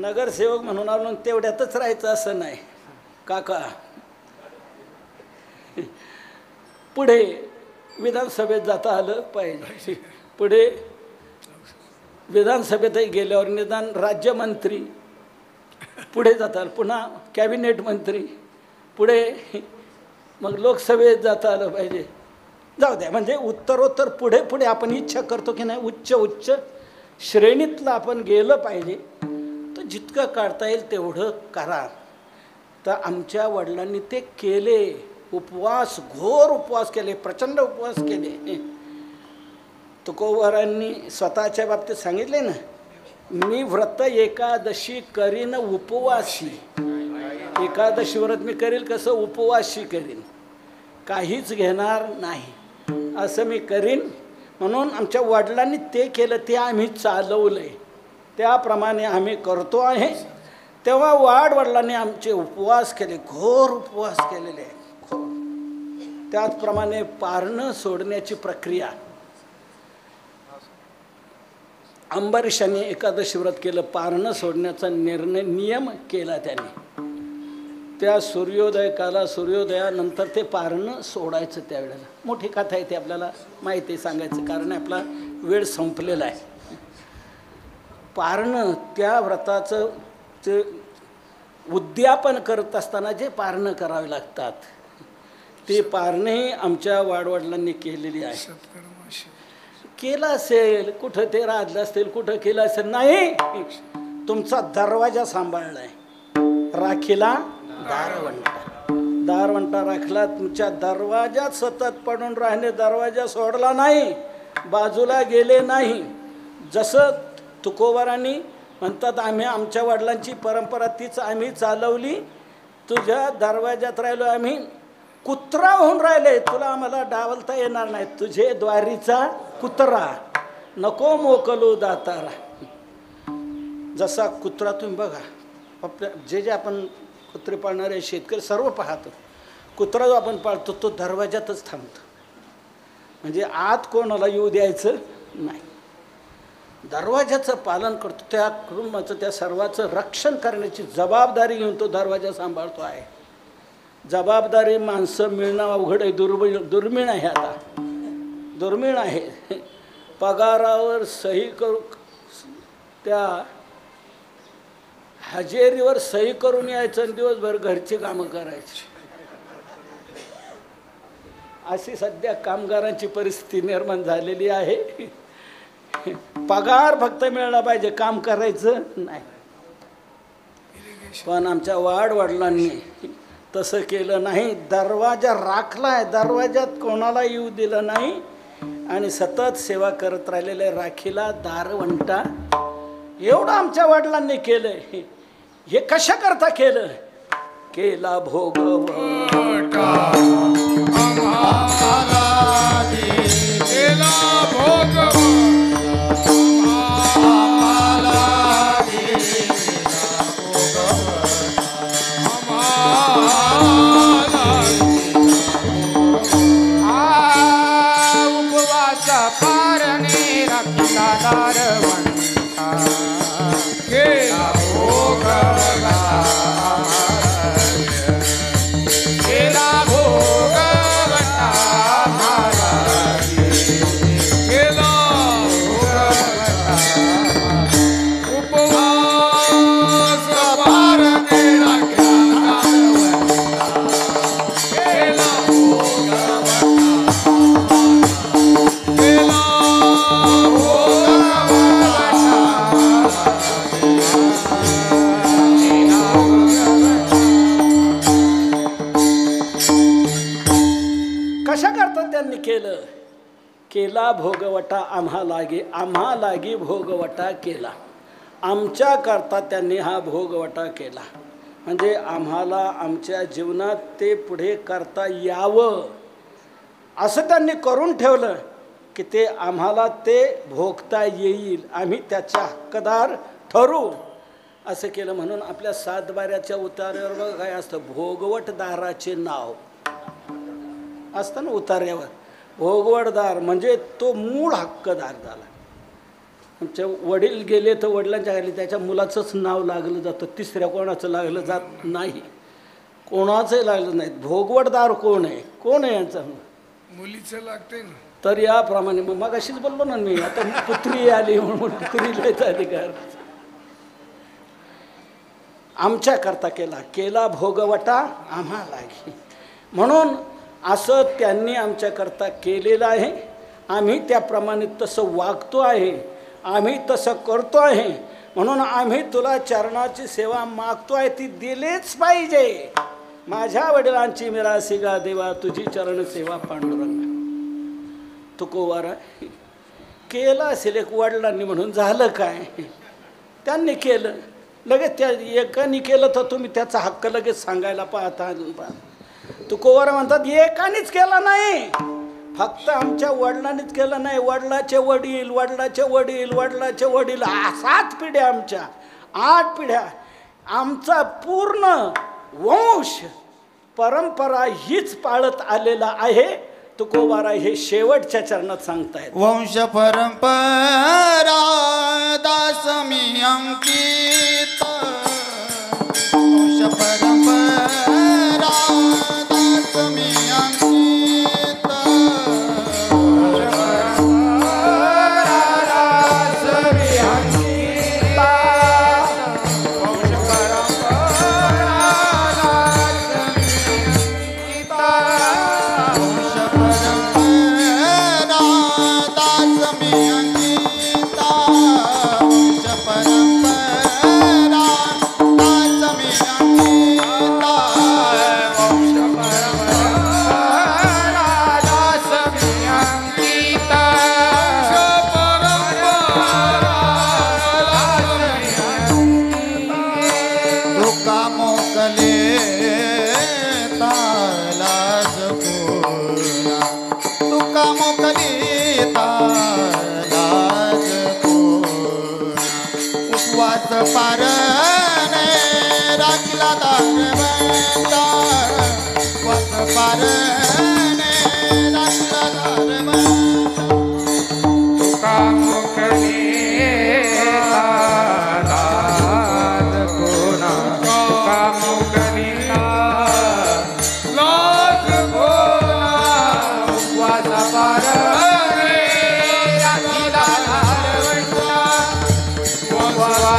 S2: नगरसेवक म्हणून आलो तेवढ्यातच राहायचं असं नाही काका. पुढे विधानसभेत जाता आलं पाहिजे. पुढे विधानसभेतही गेल्यावर निदान राज्यमंत्री, पुढे जाता पुन्हा कॅबिनेट मंत्री, पुढे मग लोकसभेत जाता आलं पाहिजे. जाऊ द्या, म्हणजे उत्तरोत्तर पुढे पुढे आपण इच्छा करतो की नाही उच्च श्रेणीतलं आपण गेलं पाहिजे. तर जितकं काढता येईल तेवढं करा. तर आमच्या वडिलांनी ते केले. उपवास, घोर उपवास केले, प्रचंड उपवास केले. तुकोबारांनी स्वतःच्या बाबतीत सांगितले ना, मी व्रत एकादशी करीन उपवासी. एकादशी व्रत मी करील कसं, उपवासी करीन, काहीच घेणार नाही असं मी करीन. म्हणून आमच्या वडिलांनी ते केलं, ते आम्ही चालवलंय, त्याप्रमाणे आम्ही करतो आहे. तेव्हा वडिलांनी आमचे उपवास केले, घोर उपवास केलेले आहे. त्याचप्रमाणे पारणं सोडण्याची प्रक्रिया, अंबरीशांनी एकादशी व्रत केलं, पारणं सोडण्याचा नियम केला त्याने. त्या सूर्योदय काला, सूर्योदयानंतर ते पारणं सोडायचं. त्यावेळेला मोठी कथा आहे, ती आपल्याला माहिती सांगायचं कारण आपला वेळ संपलेला आहे. पारणं, त्या व्रताचं ते उद्यापन करत असताना जे पारणं करावे लागतात, ते पारणेही आमच्या वडिलांनी केलेली आहे. केलं असेल, कुठं ते राधलं असतील, कुठं केलं असेल, नाही, तुमचा दरवाजा सांभाळलाय. राखीला दारवंटा राखला. तुमच्या दरवाजात सतत पडून राहणे, दरवाजा सोडला नाही, बाजूला गेले नाही. जसं तुकोबारांनी म्हणतात, आम्ही आमच्या वडिलांची परंपरा तीच आम्ही चालवली. तुझ्या दरवाजात राहिलो आम्ही, कुत्रा होऊन राहिले, तुला आम्हाला डावलता येणार नाही, तुझे द्वारीचा कुत्रा, नको मोकलू दातारा. जसा कुत्रा तुम्ही बघा, आपल्या जे आपण कुत्रे पाळणारे शेतकरी सर्व पाहतो, कुत्रा जो आपण पाळतो तो दरवाजातच थांबतो, म्हणजे आत कोणाला येऊ द्यायचं नाही, दरवाजाचं पालन करतो. त्या कुटुंबाचं, त्या सर्वाचं रक्षण करण्याची जबाबदारी घेऊन तो दरवाजा सांभाळतो आहे. जबाबदारी माणसं मिळणं अवघड आहे, दुर्मिळ आहे. आता दुर्मिळ आहे. पगारावर सही करू, त्या हजेरीवर सही करून यायचं आणि दिवसभर घरची कामं करायची, अशी सध्या कामगारांची परिस्थिती निर्माण झालेली आहे. पगार फक्त मिळाला पाहिजे, काम करायचं नाही. पण आमच्या वडिलांनी तसं केलं नाही. दरवाजा राखलाय, दरवाजात कोणाला येऊ दिलं नाही आणि सतत सेवा करत राहिलेल्या राखीला दारवंटा. एवढं आमच्या वडिलांनी केलंय. हे कशा करता केलं? केला भोगवटा केला भोगवटा आम्हा लागी भोगवटा केला. आमच्या करता त्यांनी हा भोगवटा केला, म्हणजे आम्हाला आमच्या जीवनात ते पुढे करता यावं असं त्यांनी करून ठेवलं की ते आम्हाला ते भोगता येईल, आम्ही त्याचा हक्कदार ठरू असं केलं. म्हणून आपल्या सातबाऱ्याच्या उतार्यावर बघा काय असतं, भोगवटदाराचे नाव असतं ना उतार्यावर. भोगवटदार म्हणजे तो मूळ हक्कदार झाला. आमचे वडील गेले तर वडिलांच्या घरी त्याच्या मुलाचंच नाव लागलं जातं, तिसऱ्या कोणाचं लागलं जात नाही, कोणाचंही लागलं नाही. भोगवटदार कोण आहे, कोण आहे यांचा?
S3: मुलीचं लागते ना.
S2: तर याप्रमाणे मग अशीच बोललो ना मी, आता पुत्री आली म्हणून पुत्रीलाच अधिकार आमच्याकरता केला भोगवटा आम्हाला. म्हणून असं त्यांनी आमच्याकरता केलेलं आहे. आम्ही त्याप्रमाणे तसं वागतो आहे, आम्ही तसं करतो आहे. म्हणून आम्ही तुला चरणाची सेवा मागतो आहे, ती दिलीच पाहिजे. माझ्या वडिलांची मिरासी गा देवा, तुझी चरण सेवा पांडुरंग. तुकोवारा केलं असेल एक वडिलांनी म्हणून झालं काय, त्यांनी केलं लगेच. त्या एकाने केलं तर तुम्ही त्याचा हक्क लगेच सांगायला पाहता. अजून पाहता तुकोवारा म्हणतात एकानेच केला नाही, फक्त आमच्या वडिलांनीच केलं नाही, वडिलाचे वडील, वडिलाचे वडील, वडिलाचे वडील, 7 पिढ्या, आमच्या 8 पिढ्या, आमचा पूर्ण वंश परंपरा हीच पाळत आलेला आहे. तुकोबारा हे शेवटच्या चरणात सांगतायत.
S4: वंश परंपरा दास मी अंकित, वंश परंपरा दास मी अंकित, पारणे राखला दारबंदा, वास पारणे राखला दारबंदा.
S3: तुका मुखली लाज कोणा, तुका मुखली लाज कोणा, वास पारणे राखला दारबंदा, वास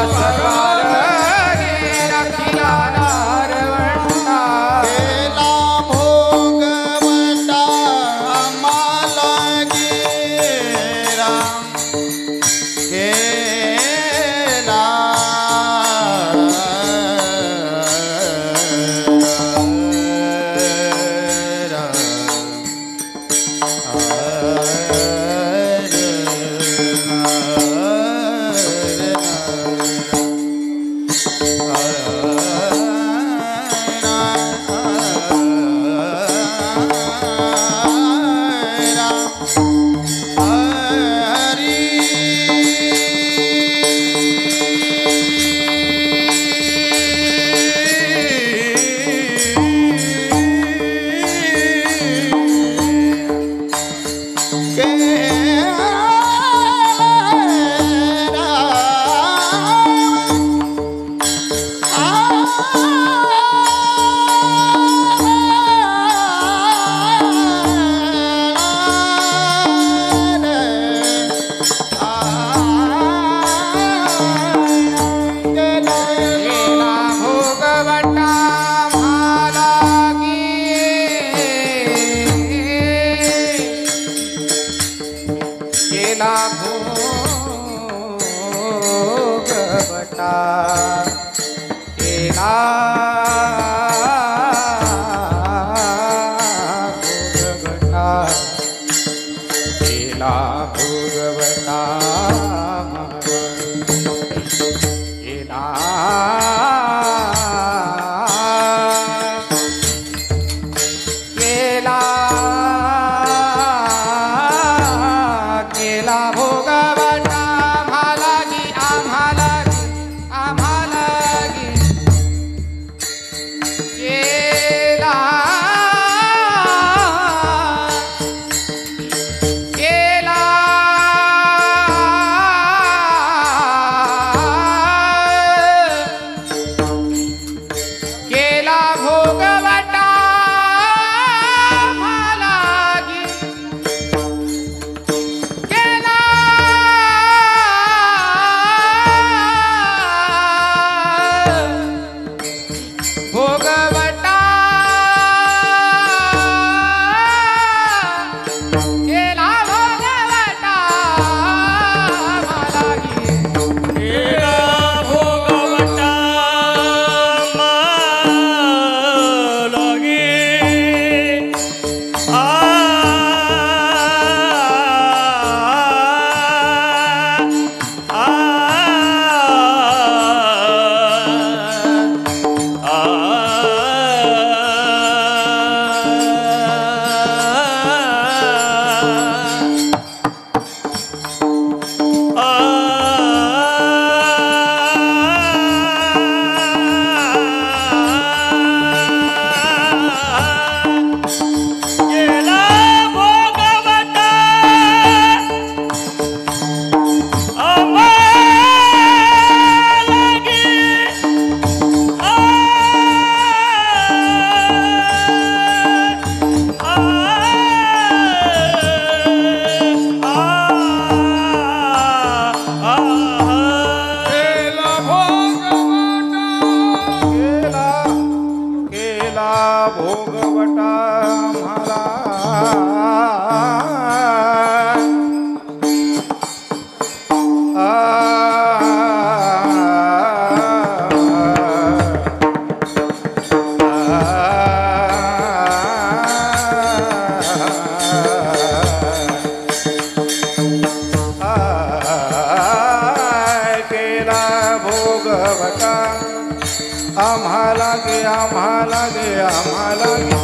S3: आम्हाला गे आम्हाला गे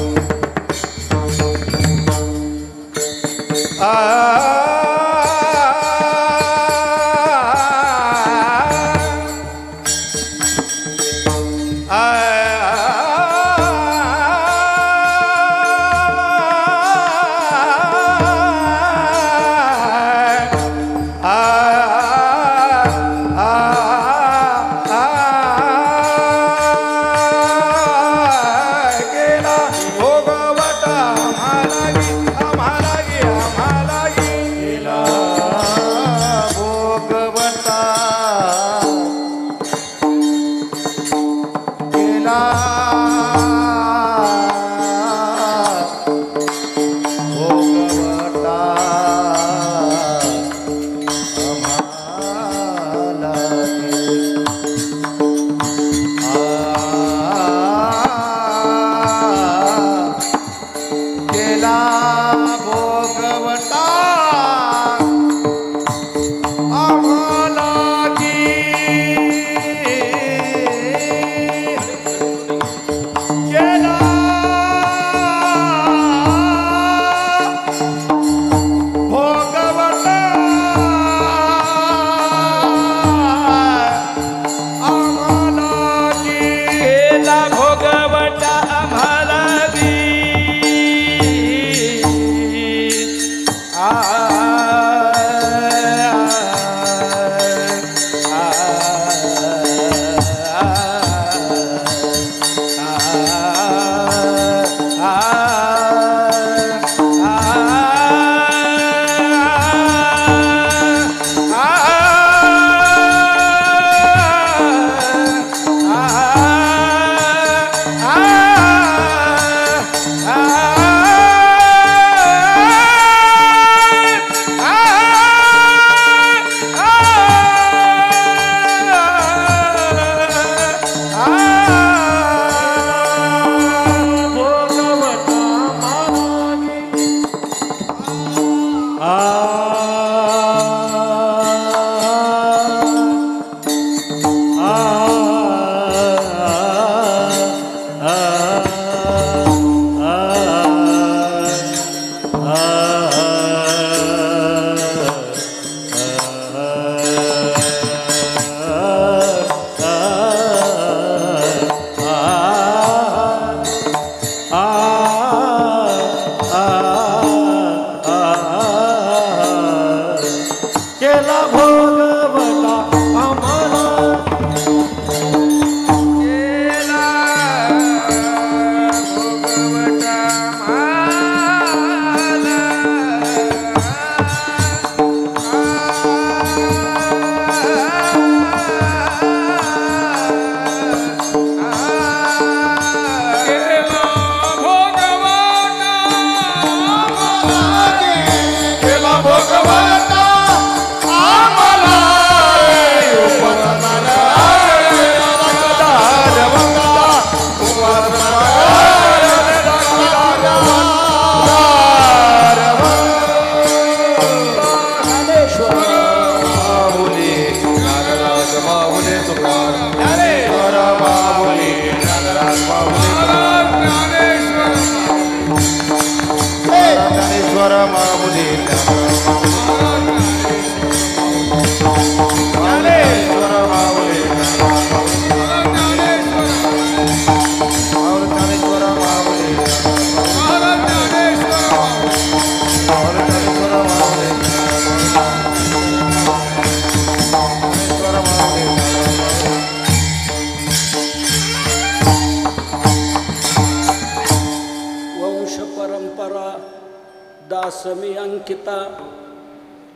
S2: दासमी अंकिता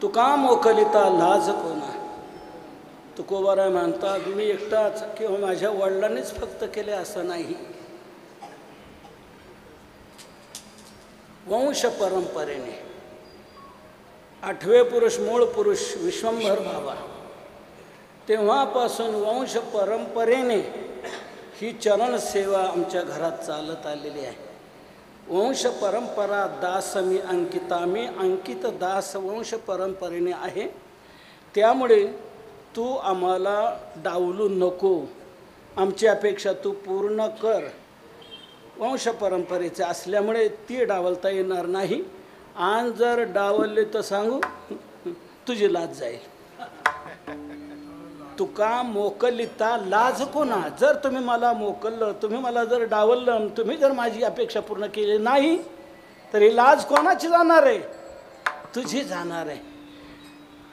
S2: तुका मोकलिता लाज कोणा. तुकोबाराय म्हणतात मी एकटाच किंवा माझ्या वडिलांनीच फक्त केले असं नाही. वंश परंपरेने आठवे पुरुष मूळ पुरुष विश्वंभर बाबा तेव्हापासून वंश परंपरेने ही चरण सेवा आमच्या घरात चालत आलेली आहे. वंश परंपरा दासमी अंकिता, मी अंकित दास वंश परंपरेने आहे. त्यामुळे तू आम्हाला डावलू नको, आमची अपेक्षा तू पूर्ण कर. वंश परंपरेचे असल्यामुळे ती डावलता येणार नाही. आणि जर डावलले तर सांगू तुझी लाज जाईल. तुका मोकलिता लाज कोणा. जर तुम्ही मला मोकललं, तुम्ही मला जर डावललं, तुम्ही जर माझी अपेक्षा पूर्ण केली नाही तर ही लाज कोणाची जाणार आहे? तुझी जाणार आहे.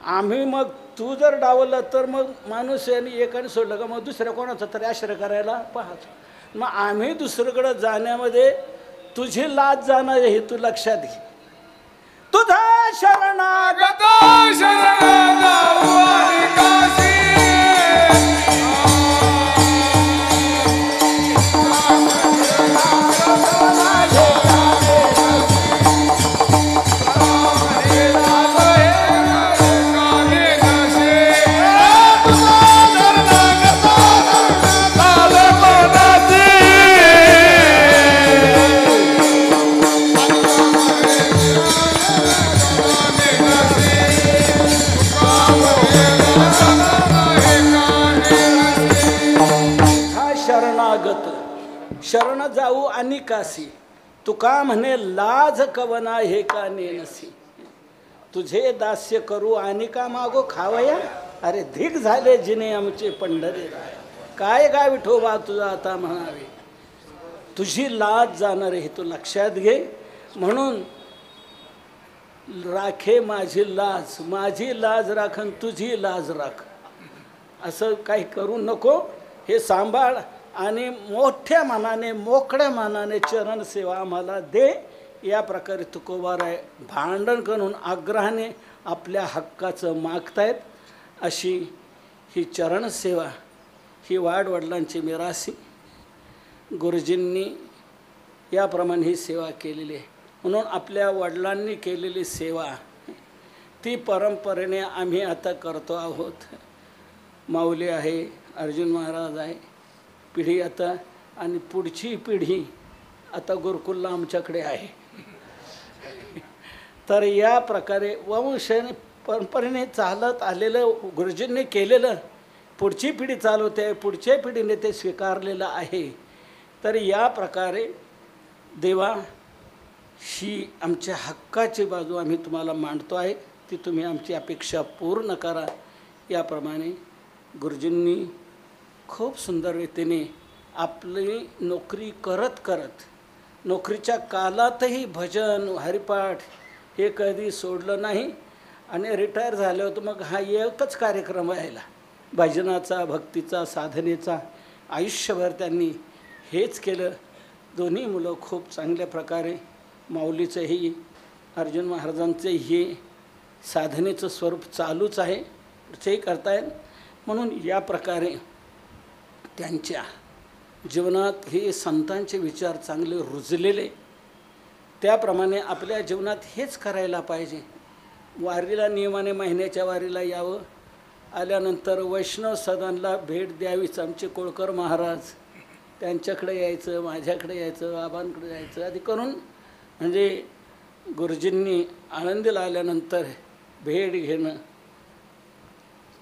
S2: आम्ही मग तू जर डावललं तर मग माणूस आहे एकाने सोडलं का मग दुसऱ्या कोणाचा तरी आश्रय करायला पाहतो. मग आम्ही दुसरीकडे जाण्यामध्ये तुझी लाज जाणार आहे हे तू लक्षात घे. तुझा शरणागत शरण जाऊ आणि कासी. तुका म्हणे लाज कवना हे का नेनसी. तुझे दास्य करू आणि का मागो खावया. अरे धिक झाले जिने आमचे पंढरे. काय काय विठोबा तुझा आता म्हणावे. तुझी लाज जाणार हे तू लक्षात घे. म्हणून राखे माझी लाज, माझी लाज राखन तुझी लाज राख. असं काही करू नको. हे सांभाळ आणि मोठ्या मनाने मोकळ्या मनाने चरण सेवा आम्हाला दे. या प्रकारे तुकोबाराय भांडण करून आग्रहाने आपल्या हक्काचं मागतायत. अशी ही चरणसेवा, ही वाडवडिलांची मिरासी. गुरुजींनी याप्रमाणे ही सेवा केलेली आहे. म्हणून आपल्या वडिलांनी केलेली सेवा ती परंपरेने आम्ही आता करतो आहोत. माऊली आहे, अर्जुन महाराज आहे, पिढी आता, आणि पुढची पिढी आता गुरुकुलला आमच्याकडे आहे. तर या प्रकारे वंशाने परंपरेने चालत आलेलं, गुरुजींनी केलेलं पुढची पिढी चालवते, पुढच्या पिढीने ते स्वीकारलेलं आहे. तर या प्रकारे देवा ही आमच्या हक्काची बाजू आम्ही तुम्हाला मांडतो आहे. ती तुम्ही आमची अपेक्षा पूर्ण करा. याप्रमाणे गुरुजींनी खूप सुंदर रीतीने आपली नोकरी करत करत, नोकरीच्या कालातही भजन हरिपाठ हे कधी सोडलं नाही. आणि रिटायर झाले होतं मग हा एकच कार्यक्रम राहिला भजनाचा, भक्तीचा, साधनेचा. आयुष्यभर त्यांनी हेच केलं. दोन्ही मुलं खूप चांगल्या प्रकारे, माऊलीचंही अर्जुन महाराजांचंही साधनेचं स्वरूप चालूच आहे, पुढचंही करतायत. म्हणून या प्रकारे त्यांच्या जीवनात हे संतांचे विचार चांगले रुजलेले. त्याप्रमाणे आपल्या जीवनात हेच करायला पाहिजे. वारीला नियमाने महिन्याच्या वारीला यावं. आल्यानंतर वैष्णव सदनला भेट द्यावीच. आमचे कोळकर महाराज त्यांच्याकडे यायचं, माझ्याकडे यायचं, बाबांकडे यायचं आधी करून. म्हणजे गुरुजींनी आळंदीला आल्यानंतर भेट घेणं,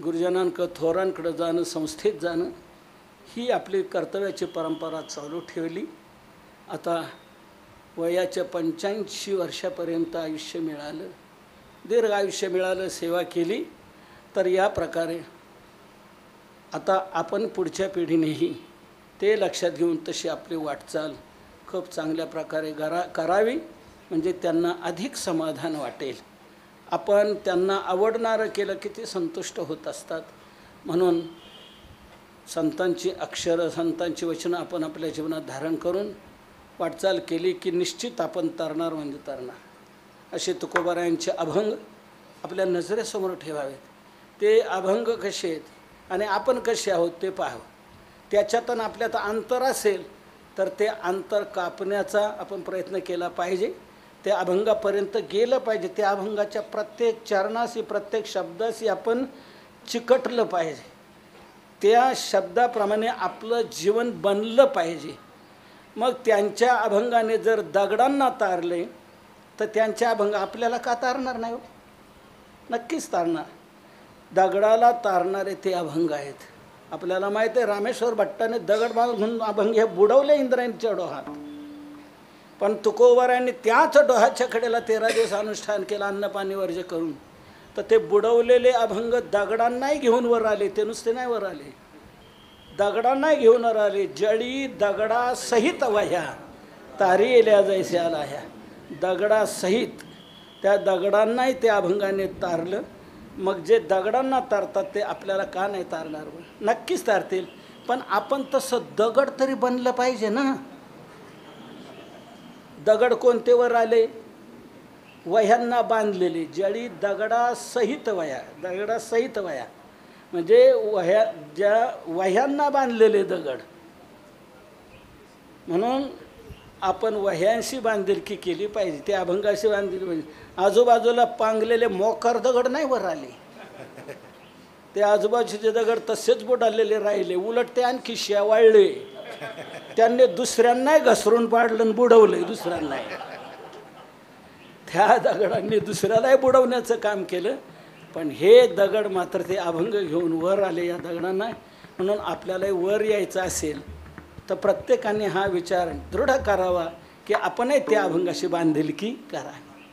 S2: गुरुजनांकडं थोरांकडं जाणं, संस्थेत जाणं, ही आपली कर्तव्याची परंपरा चालू ठेवली. आता वयाच्या 85 वर्षापर्यंत आयुष्य मिळालं, दीर्घ आयुष्य मिळालं, सेवा केली. तर या प्रकारे आता आपण पुढच्या पिढीनेही ते लक्षात घेऊन तशी आपली वाटचाल खूप चांगल्या प्रकारे करावी. म्हणजे त्यांना अधिक समाधान वाटेल. आपण त्यांना आवडणारं केलं की ते संतुष्ट होत असतात. म्हणून संतांची अक्षरं, संतांची वचनं आपण आपल्या जीवनात धारण करून वाटचाल केली की निश्चित आपण तरणार म्हणजे तरणार. असे तुकोबारायांचे अभंग आपल्या नजरेसमोर ठेवावेत. ते अभंग कसे आहेत आणि आपण कसे आहोत ते पाहावं. त्याच्यातून आपल्यात अंतर असेल तर ते अंतर कापण्याचा आपण प्रयत्न केला पाहिजे. त्या अभंगापर्यंत गेलं पाहिजे. त्या अभंगाच्या प्रत्येक चरणाशी, प्रत्येक शब्दाशी आपण चिकटलं पाहिजे. त्या शब्दाप्रमाणे आपलं जीवन बनलं पाहिजे. मग त्यांच्या अभंगाने जर दगडांना तारले तर त्यांच्या अभंग आपल्याला का तारणार नाही हो? नक्कीच तारणार. दगडाला तारणारे ते अभंग आहेत. आपल्याला माहीत आहे रामेश्वर भट्टाने दगड बांधून अभंग हे बुडवले इंद्रायणीच्या डोहात. पण तुकोबारायांनी त्याच डोहाच्या कडेला 13 दिवस अनुष्ठान केलं अन्नपाणी वर्ज करून. तर ते बुडवलेले अभंग दगडांनाही घेऊन वर आले. ते नुसते नाही वर आले, दगडांनाही घेऊन वर आले. जळी दगडासहित वह्या तारी येल्या जैसे आला ह्या. दगडासहित त्या दगडांनाही ते अभंगाने तारलं. मग जे दगडांना तारतात ते आपल्याला का नाही तारणार? नक्कीच तारतील, पण आपण तसं दगड तरी बनलं पाहिजे ना. दगड कोणते वर आले? वह्यांना बांधलेले. जळी दगडासहित वह्या, दगडासहित वह्या म्हणजे वह्या, ज्या वह्यांना बांधलेले दगड. म्हणून आपण वह्यांशी बांधिलकी केली पाहिजे, ते अभंगाशी बांधली पाहिजे. आजूबाजूला पांगलेले मोकर दगड नाही वर आले, ते आजूबाजूचे दगड तसेच बुडालेले राहिले. उलट ते आणखी शेवाळले. त्यांनी दुसऱ्यांनाही घसरून पाडलं आणि बुडवलं दुसऱ्यांनाही. त्या दगडांनी दुसऱ्यालाही बुडवण्याचं काम केलं. पण हे दगड मात्र ते अभंग घेऊन वर आले या दगडांना. म्हणून आपल्यालाही वर यायचं असेल तर प्रत्येकाने हा विचार दृढ करावा की आपणही त्या अभंगाशी बांधिलकी करावी,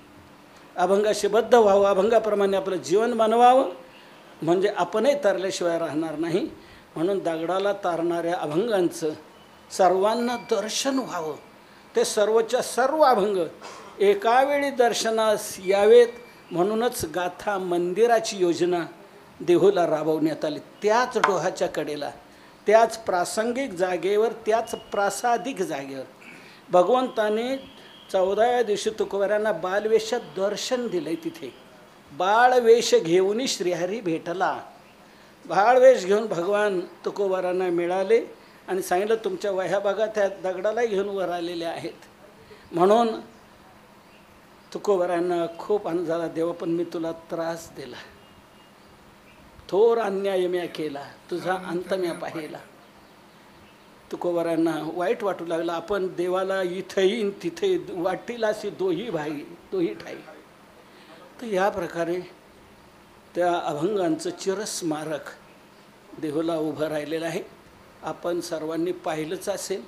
S2: अभंगाशी बद्ध व्हावं, अभंगाप्रमाणे आपलं जीवन बनवावं. म्हणजे आपणही तरल्याशिवाय राहणार नाही. म्हणून दगडाला तारणाऱ्या अभंगांचं सर्वांना दर्शन व्हावं. ते सर्वच्या सर्व अभंग एकावेळी दर्शनास यावेत म्हणूनच गाथा मंदिराची योजना देहूला राबवण्यात आली. त्याच डोहाच्या कडेला, त्याच प्रासंगिक जागेवर, त्याच प्रासादिक जागेवर भगवंताने 14व्या दिवशी तुकोबारायांना बालवेशात दर्शन दिलं. तिथे बाळवेश घेऊन श्रीहरी भेटला. बाळवेश घेऊन भगवान तुकोबारायांना मिळाले आणि सांगितलं तुमच्या वह्या बघा त्या दगडाला घेऊन वर आलेल्या आहेत. म्हणून तुकोबारायांना खूप आनंद झाला. देवा पण मी तुला त्रास दिला, थोर अन्याय म्या केला, तुझा अंत म्या पाहिला. तुकोबारायांना वाईट वाटू लागलं. आपण देवाला इथंही तिथे वाटील अशी दोही ठाई. तर या प्रकारे त्या अभंगांचं चिरस्मारक देहूला उभं राहिलेलं आहे. आपण सर्वांनी पाहिलंच असेल.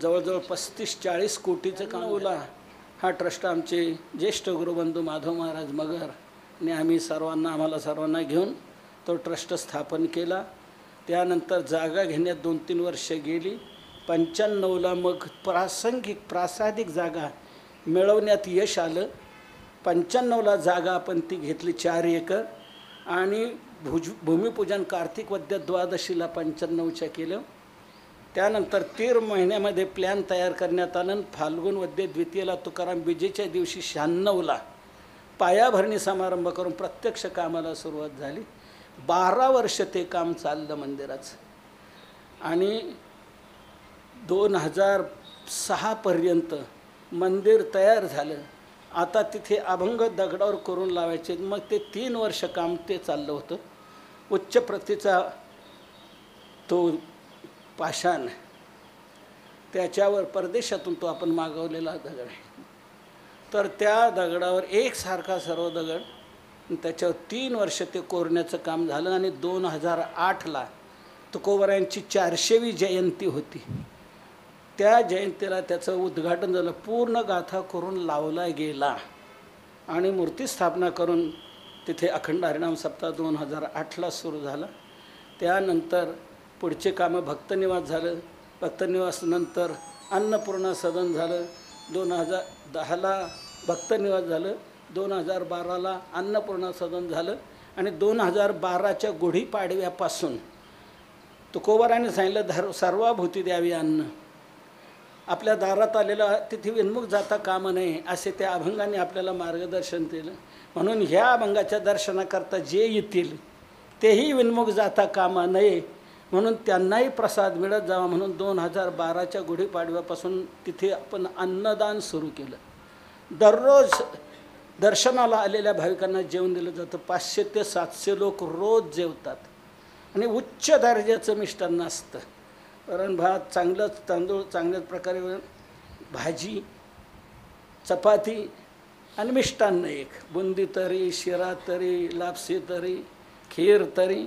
S2: जवळजवळ 35-40 कोटीचं काम ओला हा ट्रस्ट आमचे ज्येष्ठ गुरुबंधू माधव महाराज मगर आणि आम्हाला सर्वांना घेऊन तो ट्रस्ट स्थापन केला. त्यानंतर जागा घेण्यात 2-3 वर्ष गेली. 95ला मग प्रासादिक जागा मिळवण्यात यश आलं. 95ला जागा आपण ती घेतली 4 एकर आणि भूमिपूजन कार्तिक वद्य द्वादशीला 95च्या केलं. त्यानंतर 13 महिन्यामध्ये प्लॅन तयार करण्यात आलं. फाल्गुन वद्य द्वितीयला तुकाराम बीजेच्या दिवशी 96ला पायाभरणी समारंभ करून प्रत्यक्ष कामाला सुरुवात झाली. 12 वर्ष ते काम चाललं मंदिराचं आणि 2006पर्यंत मंदिर तयार झालं. आता तिथे अभंग दगडावर करून लावायचे. मग ते 3 वर्ष काम ते चाललं होतं. उच्च प्रतीचा तो पाषाण, त्याच्यावर परदेशातून तो आपण मागवलेला दगड आहे. तर त्या दगडावर एकसारखा सर्व दगड, त्याच्यावर 3 वर्ष ते कोरण्याचं काम झालं. आणि 2008ला तुकोबारायांची 400वी जयंती होती. त्या जयंतीला त्याचं उद्घाटन झालं. पूर्ण गाथा करून लावला गेला आणि मूर्ती स्थापना करून तिथे अखंड हरिनाम सप्ताह 2008ला सुरू झाला. त्यानंतर पुढचे कामं भक्तनिवास झालं. भक्तनिवासनंतर अन्नपूर्णा सदन झालं. 2010ला भक्तनिवास झालं. 2012ला अन्नपूर्णा सदन झालं. आणि 2012च्या गुढीपाडव्यापासून तुकोबारायांनी सांगितलं सर्वाभूती द्यावी अन्न. आपल्या दारात आलेला तिथे विनमुख जाता कामा नये असे त्या अभंगाने आपल्याला मार्गदर्शन केलं. म्हणून ह्या अभंगाच्या दर्शनाकरता जे येतील तेही विनमुख जाता कामा नये म्हणून त्यांनाही प्रसाद मिळत जावा म्हणून 2012च्या गुढीपाडव्यापासून तिथे आपण अन्नदान सुरू केलं. दररोज दर्शनाला आलेल्या भाविकांना जेवण दिलं जातं. 500 ते 700 लोक रोज जेवतात आणि उच्च दर्जाचं मिष्टान्न असतं. वरण भात, चांगलंच तांदूळ, चांगल्याच प्रकारे भाजी, चपाती आणि मिष्टान्न एक, बुंदी तरी, शिरा तरी, लापसी तरी, खीर तरी,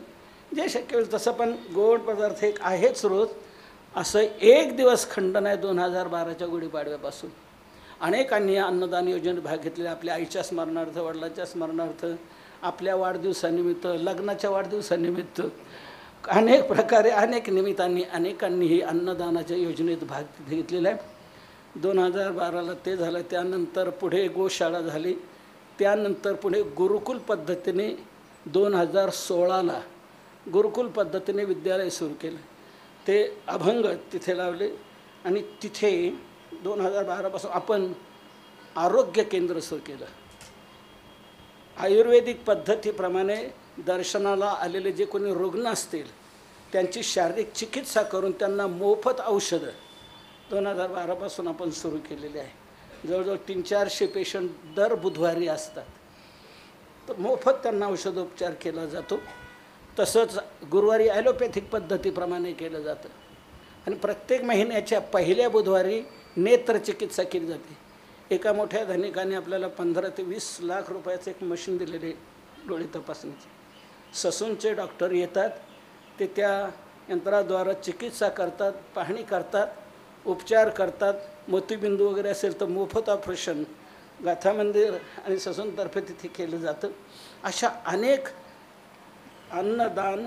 S2: जे शक्य होईल तसं. पण गोड पदार्थ एक आहेच रोज. असं एक दिवस खंड नाही 2012च्या गुढीपाडव्यापासून. अनेकांनी या अन्नदान योजनेत भाग घेतलेला. आपल्या आईच्या स्मरणार्थ, वडिलांच्या स्मरणार्थ, आपल्या वाढदिवसानिमित्त, लग्नाच्या वाढदिवसानिमित्त, अनेक प्रकारे अनेक निमित्तांनी अनेकांनी ही अन्नदानाच्या योजनेत भाग घेतलेला आहे. 2012ला ते झालं. त्यानंतर पुढे गोशाळा झाली. त्यानंतर पुढे गुरुकुल पद्धतीने 2016ला गुरुकुल पद्धतीने विद्यालय सुरू केलं. ते अभंग तिथे लावले आणि तिथे 2012पासून आपण आरोग्य केंद्र सुरू केलं. आयुर्वेदिक पद्धतीप्रमाणे दर्शनाला आलेले जे कोणी रुग्ण असतील त्यांची शारीरिक चिकित्सा करून त्यांना मोफत औषधं 2012पासून आपण सुरू केलेले आहे. जवळजवळ 300-400 पेशंट दर बुधवारी असतात. तर मोफत त्यांना औषधोपचार केला जातो. तसंच गुरुवारी ॲलोपॅथिक पद्धतीप्रमाणे केलं जातं. आणि प्रत्येक महिन्याच्या पहिल्या बुधवारी नेत्रचिकित्सा केली जाते. एका मोठ्या धनिकाने आपल्याला 15 ते 20 लाख रुपयाचं एक मशीन दिलेले डोळे तपासणीचे. ससूनचे डॉक्टर येतात, ते त्या यंत्राद्वारा चिकित्सा करतात, पाहणी करतात, उपचार करतात. मोतीबिंदू वगैरे असेल तर मोफत ऑपरेशन गाथा मंदिर आणि ससूनतर्फे तिथे केलं जातं. अशा अनेक अन्नदान,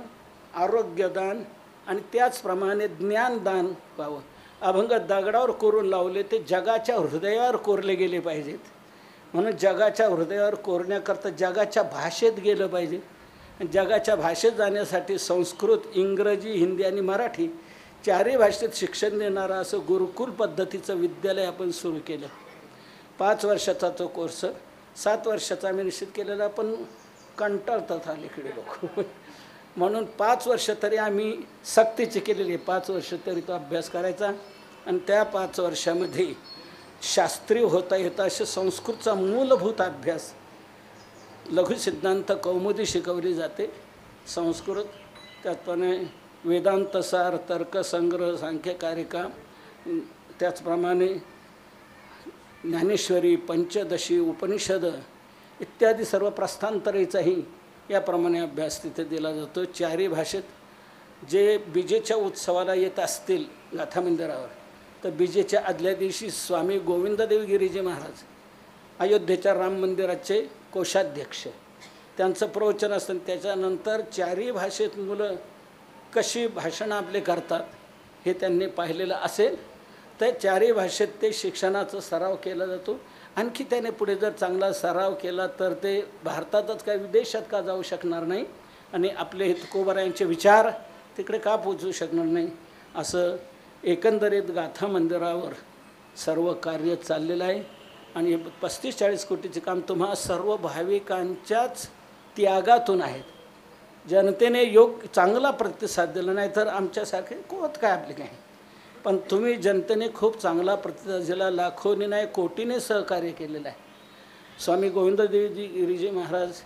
S2: आरोग्यदान आणि त्याचप्रमाणे ज्ञानदान व्हावं. अभंग दगडावर कोरून लावले ते जगाच्या हृदयावर कोरले गेले पाहिजेत. म्हणून जगाच्या हृदयावर कोरण्याकरता जगाच्या भाषेत गेलं पाहिजे. जगाच्या भाषेत जाण्यासाठी संस्कृत, इंग्रजी, हिंदी आणि मराठी 4ही भाषेत शिक्षण देणारं असं गुरुकुल पद्धतीचं विद्यालय आपण सुरू केलं. 5 वर्षाचा तो कोर्स, 7 वर्षाचा आम्ही निश्चित केलेला, पण कंटाळतात अलीकडे लोक. म्हणून 5 वर्ष तरी आम्ही सक्तीची केलेली आहे. 5 वर्ष तरी तो अभ्यास करायचा आणि त्या 5 वर्षामध्ये शास्त्रीय होता येता असे संस्कृतचा मूलभूत अभ्यास, लघुसिद्धांत कौमुदी शिकवली जाते संस्कृत, त्याचप्रमाणे वेदांतसार, तर्कसंग्रह, सांख्यकारिका, त्याचप्रमाणे ज्ञानेश्वरी, पंचदशी, उपनिषद इत्यादी सर्व प्रस्थानत्रयीचाही याप्रमाणे अभ्यास तिथे दिला जातो. 4ही भाषेत. जे बीजेच्या उत्सवाला येत असतील गाथा मंदिरावर, तर बीजेच्या आदल्या दिवशी स्वामी गोविंददेव गिरीजी महाराज अयोध्येच्या राम मंदिराचे कोषाध्यक्ष, त्यांचं प्रवचन असतं. त्याच्यानंतर 4ही भाषेत मुलं कशी भाषणं आपले करतात हे त्यांनी पाहिलेलं असेल. तर 4ही भाषेत ते शिक्षणाचा सराव केला जातो. आणखी त्याने पुढे जर चांगला सराव केला तर ते भारतातच काय विदेशात का जाऊ शकणार नाही आणि आपले हितकोबरायांचे विचार तिकडे का पोचू शकणार नाही. असं एकंदरीत गाथा मंदिरावर सर्व कार्य चाललेलं आहे. आणि 35-40 कोटीचे काम तुम्हा सर्व भाविकांच्याच त्यागातून आहेत. जनतेने चांगला प्रतिसाद दिला, नाही तर आमच्यासारखे कोत काय आपले काय. पण तुम्ही जनतेने खूप चांगला प्रतिसाद दिला. लाखोनी नाही कोटीने सहकार्य केलेलं आहे. स्वामी गोविंददेवजी गिरीजी महाराज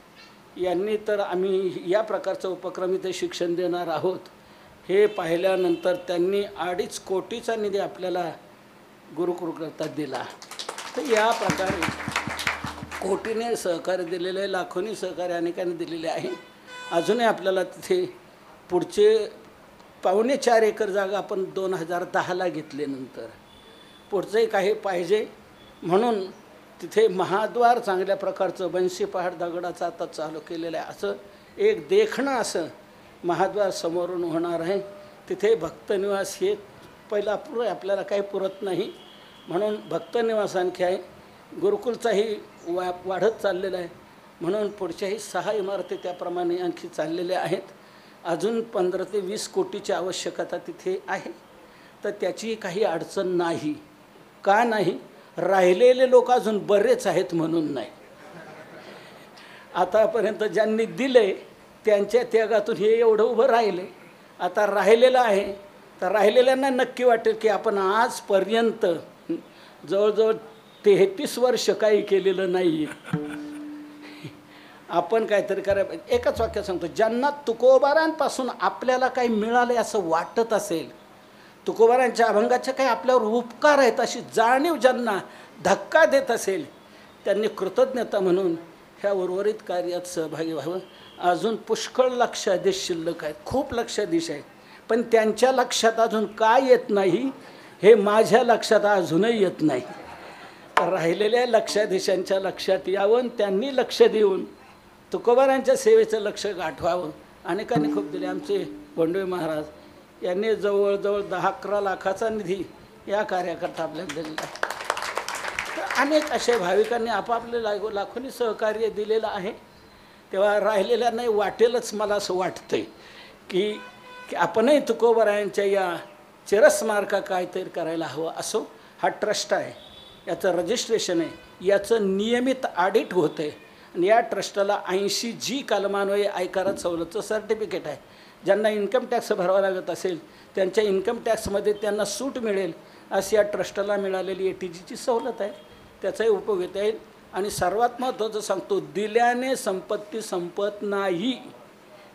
S2: यांनी तर आम्ही या प्रकारचा उपक्रम इथे शिक्षण देणार आहोत हे पाहिल्यानंतर त्यांनी 2.5 कोटीचा निधी आपल्याला गुरुकुलकरता दिला. तर या प्रकारे कोटीने सहकार्य दिलेलं आहे, लाखोनी सहकार्य अनेकांनी दिलेले आहे. अजूनही आपल्याला तिथे पुढचे 4.25 एकर जागा आपण 2010ला घेतल्यानंतर पुढचंही काही पाहिजे म्हणून तिथे महाद्वार चांगल्या प्रकारचं बंशी पहाड दगडाचं आता चालू केलेलं आहे. असं एक देखणं असं महाद्वार समोरून होणार आहे. तिथे भक्तनिवास हे पहिला पुरं आपल्याला काही पुरत नाही म्हणून भक्तनिवास आणखी आहे. गुरुकुलचाही वाढत चाललेला आहे म्हणून पुढच्याही 6 इमारती त्याप्रमाणे आणखी चाललेल्या आहेत. अजून 15 ते 20 कोटीची आवश्यकता तिथे आहे. तर त्याची काही अडचण नाही. का नाही? राहिलेले लोक अजून बरेच आहेत म्हणून नाही. आतापर्यंत ज्यांनी दिले त्यांच्या त्यागातून हे एवढं उभं राहिले. आता राहिलेलं आहे तर राहिलेल्यांना नक्की वाटेल की आपण आजपर्यंत जवळजवळ 33 वर्ष काही केलेलं नाही. आपण काहीतरी करायला पाहिजे. एकच वाक्य सांगतो, ज्यांना तुकोबारांपासून आपल्याला काही मिळाले असं वाटत असेल, तुकोबारांच्या अभंगाचे काही आपल्यावर उपकार आहेत अशी जाणीव ज्यांना धक्का देत असेल, त्यांनी कृतज्ञता म्हणून ह्या उर्वरित कार्यात सहभागी व्हावं. अजून पुष्कळ लक्षाधीश शिल्लक आहेत, खूप लक्षाधीश आहेत, पण त्यांच्या लक्षात अजून काय येत नाही हे माझ्या लक्षात अजूनही येत नाही. राहिलेल्या लक्षाधीशांच्या लक्षात यावं आणि त्यांनी लक्ष देऊन तुकोबारांच्या सेवेचं लक्ष गाठवावं. अनेकांनी खूप दिले. आमचे गोंडवे महाराज यांनी जवळजवळ 10-11 लाखाचा निधी या कार्याकरता आपल्याला दिलेला आहे. तर अनेक असे भाविकांनी आपापले लाखोनी सहकार्य दिलेलं आहे. तेव्हा राहिलेल्या नाही वाटेलच. मला असं वाटतंय की आपणही तुकोबारायांच्या या चिरस्मारका काहीतरी करायला हवं. असो, हा ट्रस्ट आहे, याचं रजिस्ट्रेशन आहे, याचं नियमित ऑडिट होतं आहे आणि या ट्रस्टला 80 जी कलमान्वये आयकरात सवलतचं सर्टिफिकेट आहे. ज्यांना इन्कम टॅक्स भरावा लागत असेल त्यांच्या इन्कम टॅक्समध्ये त्यांना सूट मिळेल अशी या ट्रस्टला मिळालेली ATGची सवलत आहे. त्याचाही उपयोग घेता येईल. आणि सर्वात महत्त्वाचं सांगतो, दिल्याने संपत्ती संपत नाही,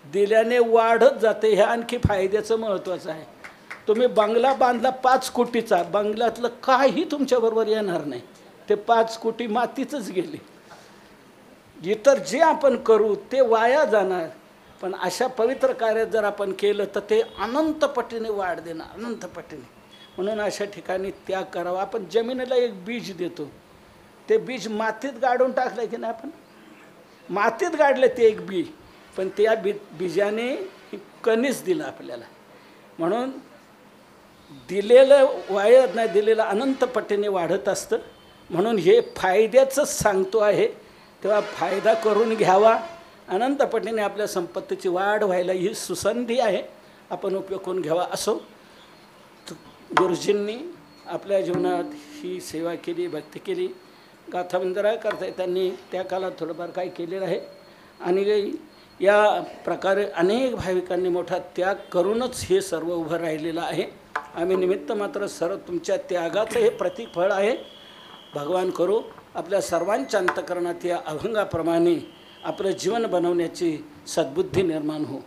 S2: दिल्याने वाढत जाते. हे आणखी फायद्याचं महत्त्वाचं आहे. तुम्ही बंगला बांधला 5 कोटीचा, बंगल्यातलं काही तुमच्याबरोबर येणार नाही. ते 5 कोटी मातीतच गेले. इतर जे आपण करू ते वाया जाणार. पण अशा पवित्र कार्यात जर आपण केलं तर ते अनंत पटीने वाढ देणार, अनंत पटीने. म्हणून अशा ठिकाणी त्याग करावा. आपण जमिनीला एक बीज देतो, ते बीज मातीत गाडून टाकलं की नाही, आपण मातीत गाडलं ते एक बी, पण त्या बीजाने कणीस दिलं आपल्याला. म्हणून दिलेलं वाया नाही, दिलेलं अनंत पटीने वाढत असतं. म्हणून हे फायद्याचंच सांगतो आहे. तेव्हा फायदा करून घ्यावा. अनंत पटीने आपल्या संपत्तीची वाढ व्हायला ही सुसंधी आहे, आपण उपयोग करून घ्यावा. असो, गुरुजींनी आपल्या जीवनात ही सेवा केली, भक्ती केली. गाथा मंदिरा करता त्यांनी त्या काळात थोडंफार काही केलेलं आहे. आणि या प्रकारे अनेक भाविकांनी मोठा त्याग करूनच हे सर्व उभं राहिलेलं आहे. आम्ही निमित्त मात्र सर्व तुमच्या त्यागाचं हे प्रतिफळ आहे. भगवान करो आपल्या सर्वांच्या अंतःकरणात या अभंगाप्रमाणे आपलं जीवन बनवण्याची सद्बुद्धी निर्माण हो.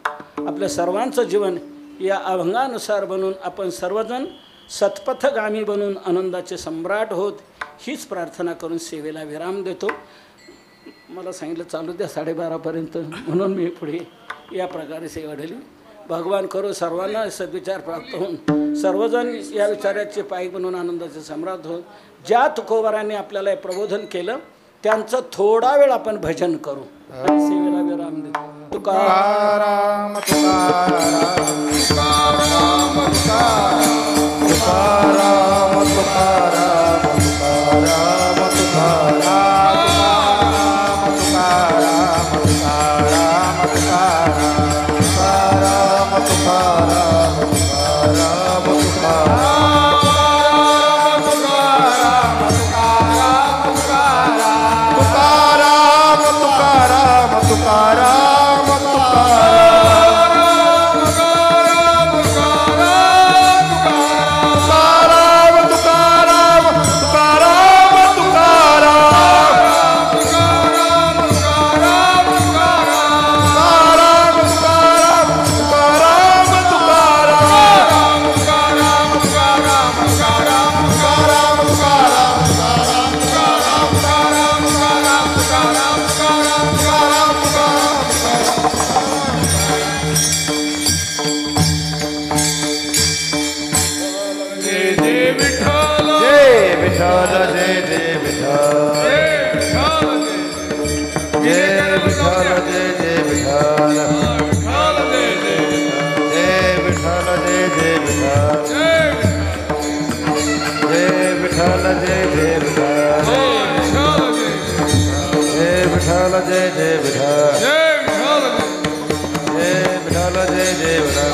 S2: आपल्या सर्वांचं जीवन या अभंगानुसार बनून आपण सर्वजण सत्पथगामी बनून आनंदाचे सम्राट होत, हीच प्रार्थना करून सेवेला विराम देतो. मला सांगितलं चालू द्या 12:30पर्यंत, म्हणून मी पुढे या प्रकारे सेवा दिली. भगवान करो सर्वांना सद्विचार प्राप्त होऊन सर्वजण या विचाराचे पायी बनून आनंदाचे सम्राट होत. ज्या तुकोबारांनी आपल्याला हे प्रबोधन केलं त्यांचं थोडा वेळ आपण भजन करू आणि सेवेला विराम देतो.
S3: तुकाराम तुकाराम तुकाराम तुकाराम तुकाराम तुकाराम तुकाराम
S4: जय विठ्ठल जय विठ्ठल जय विठ्ठल जय विठ्ठल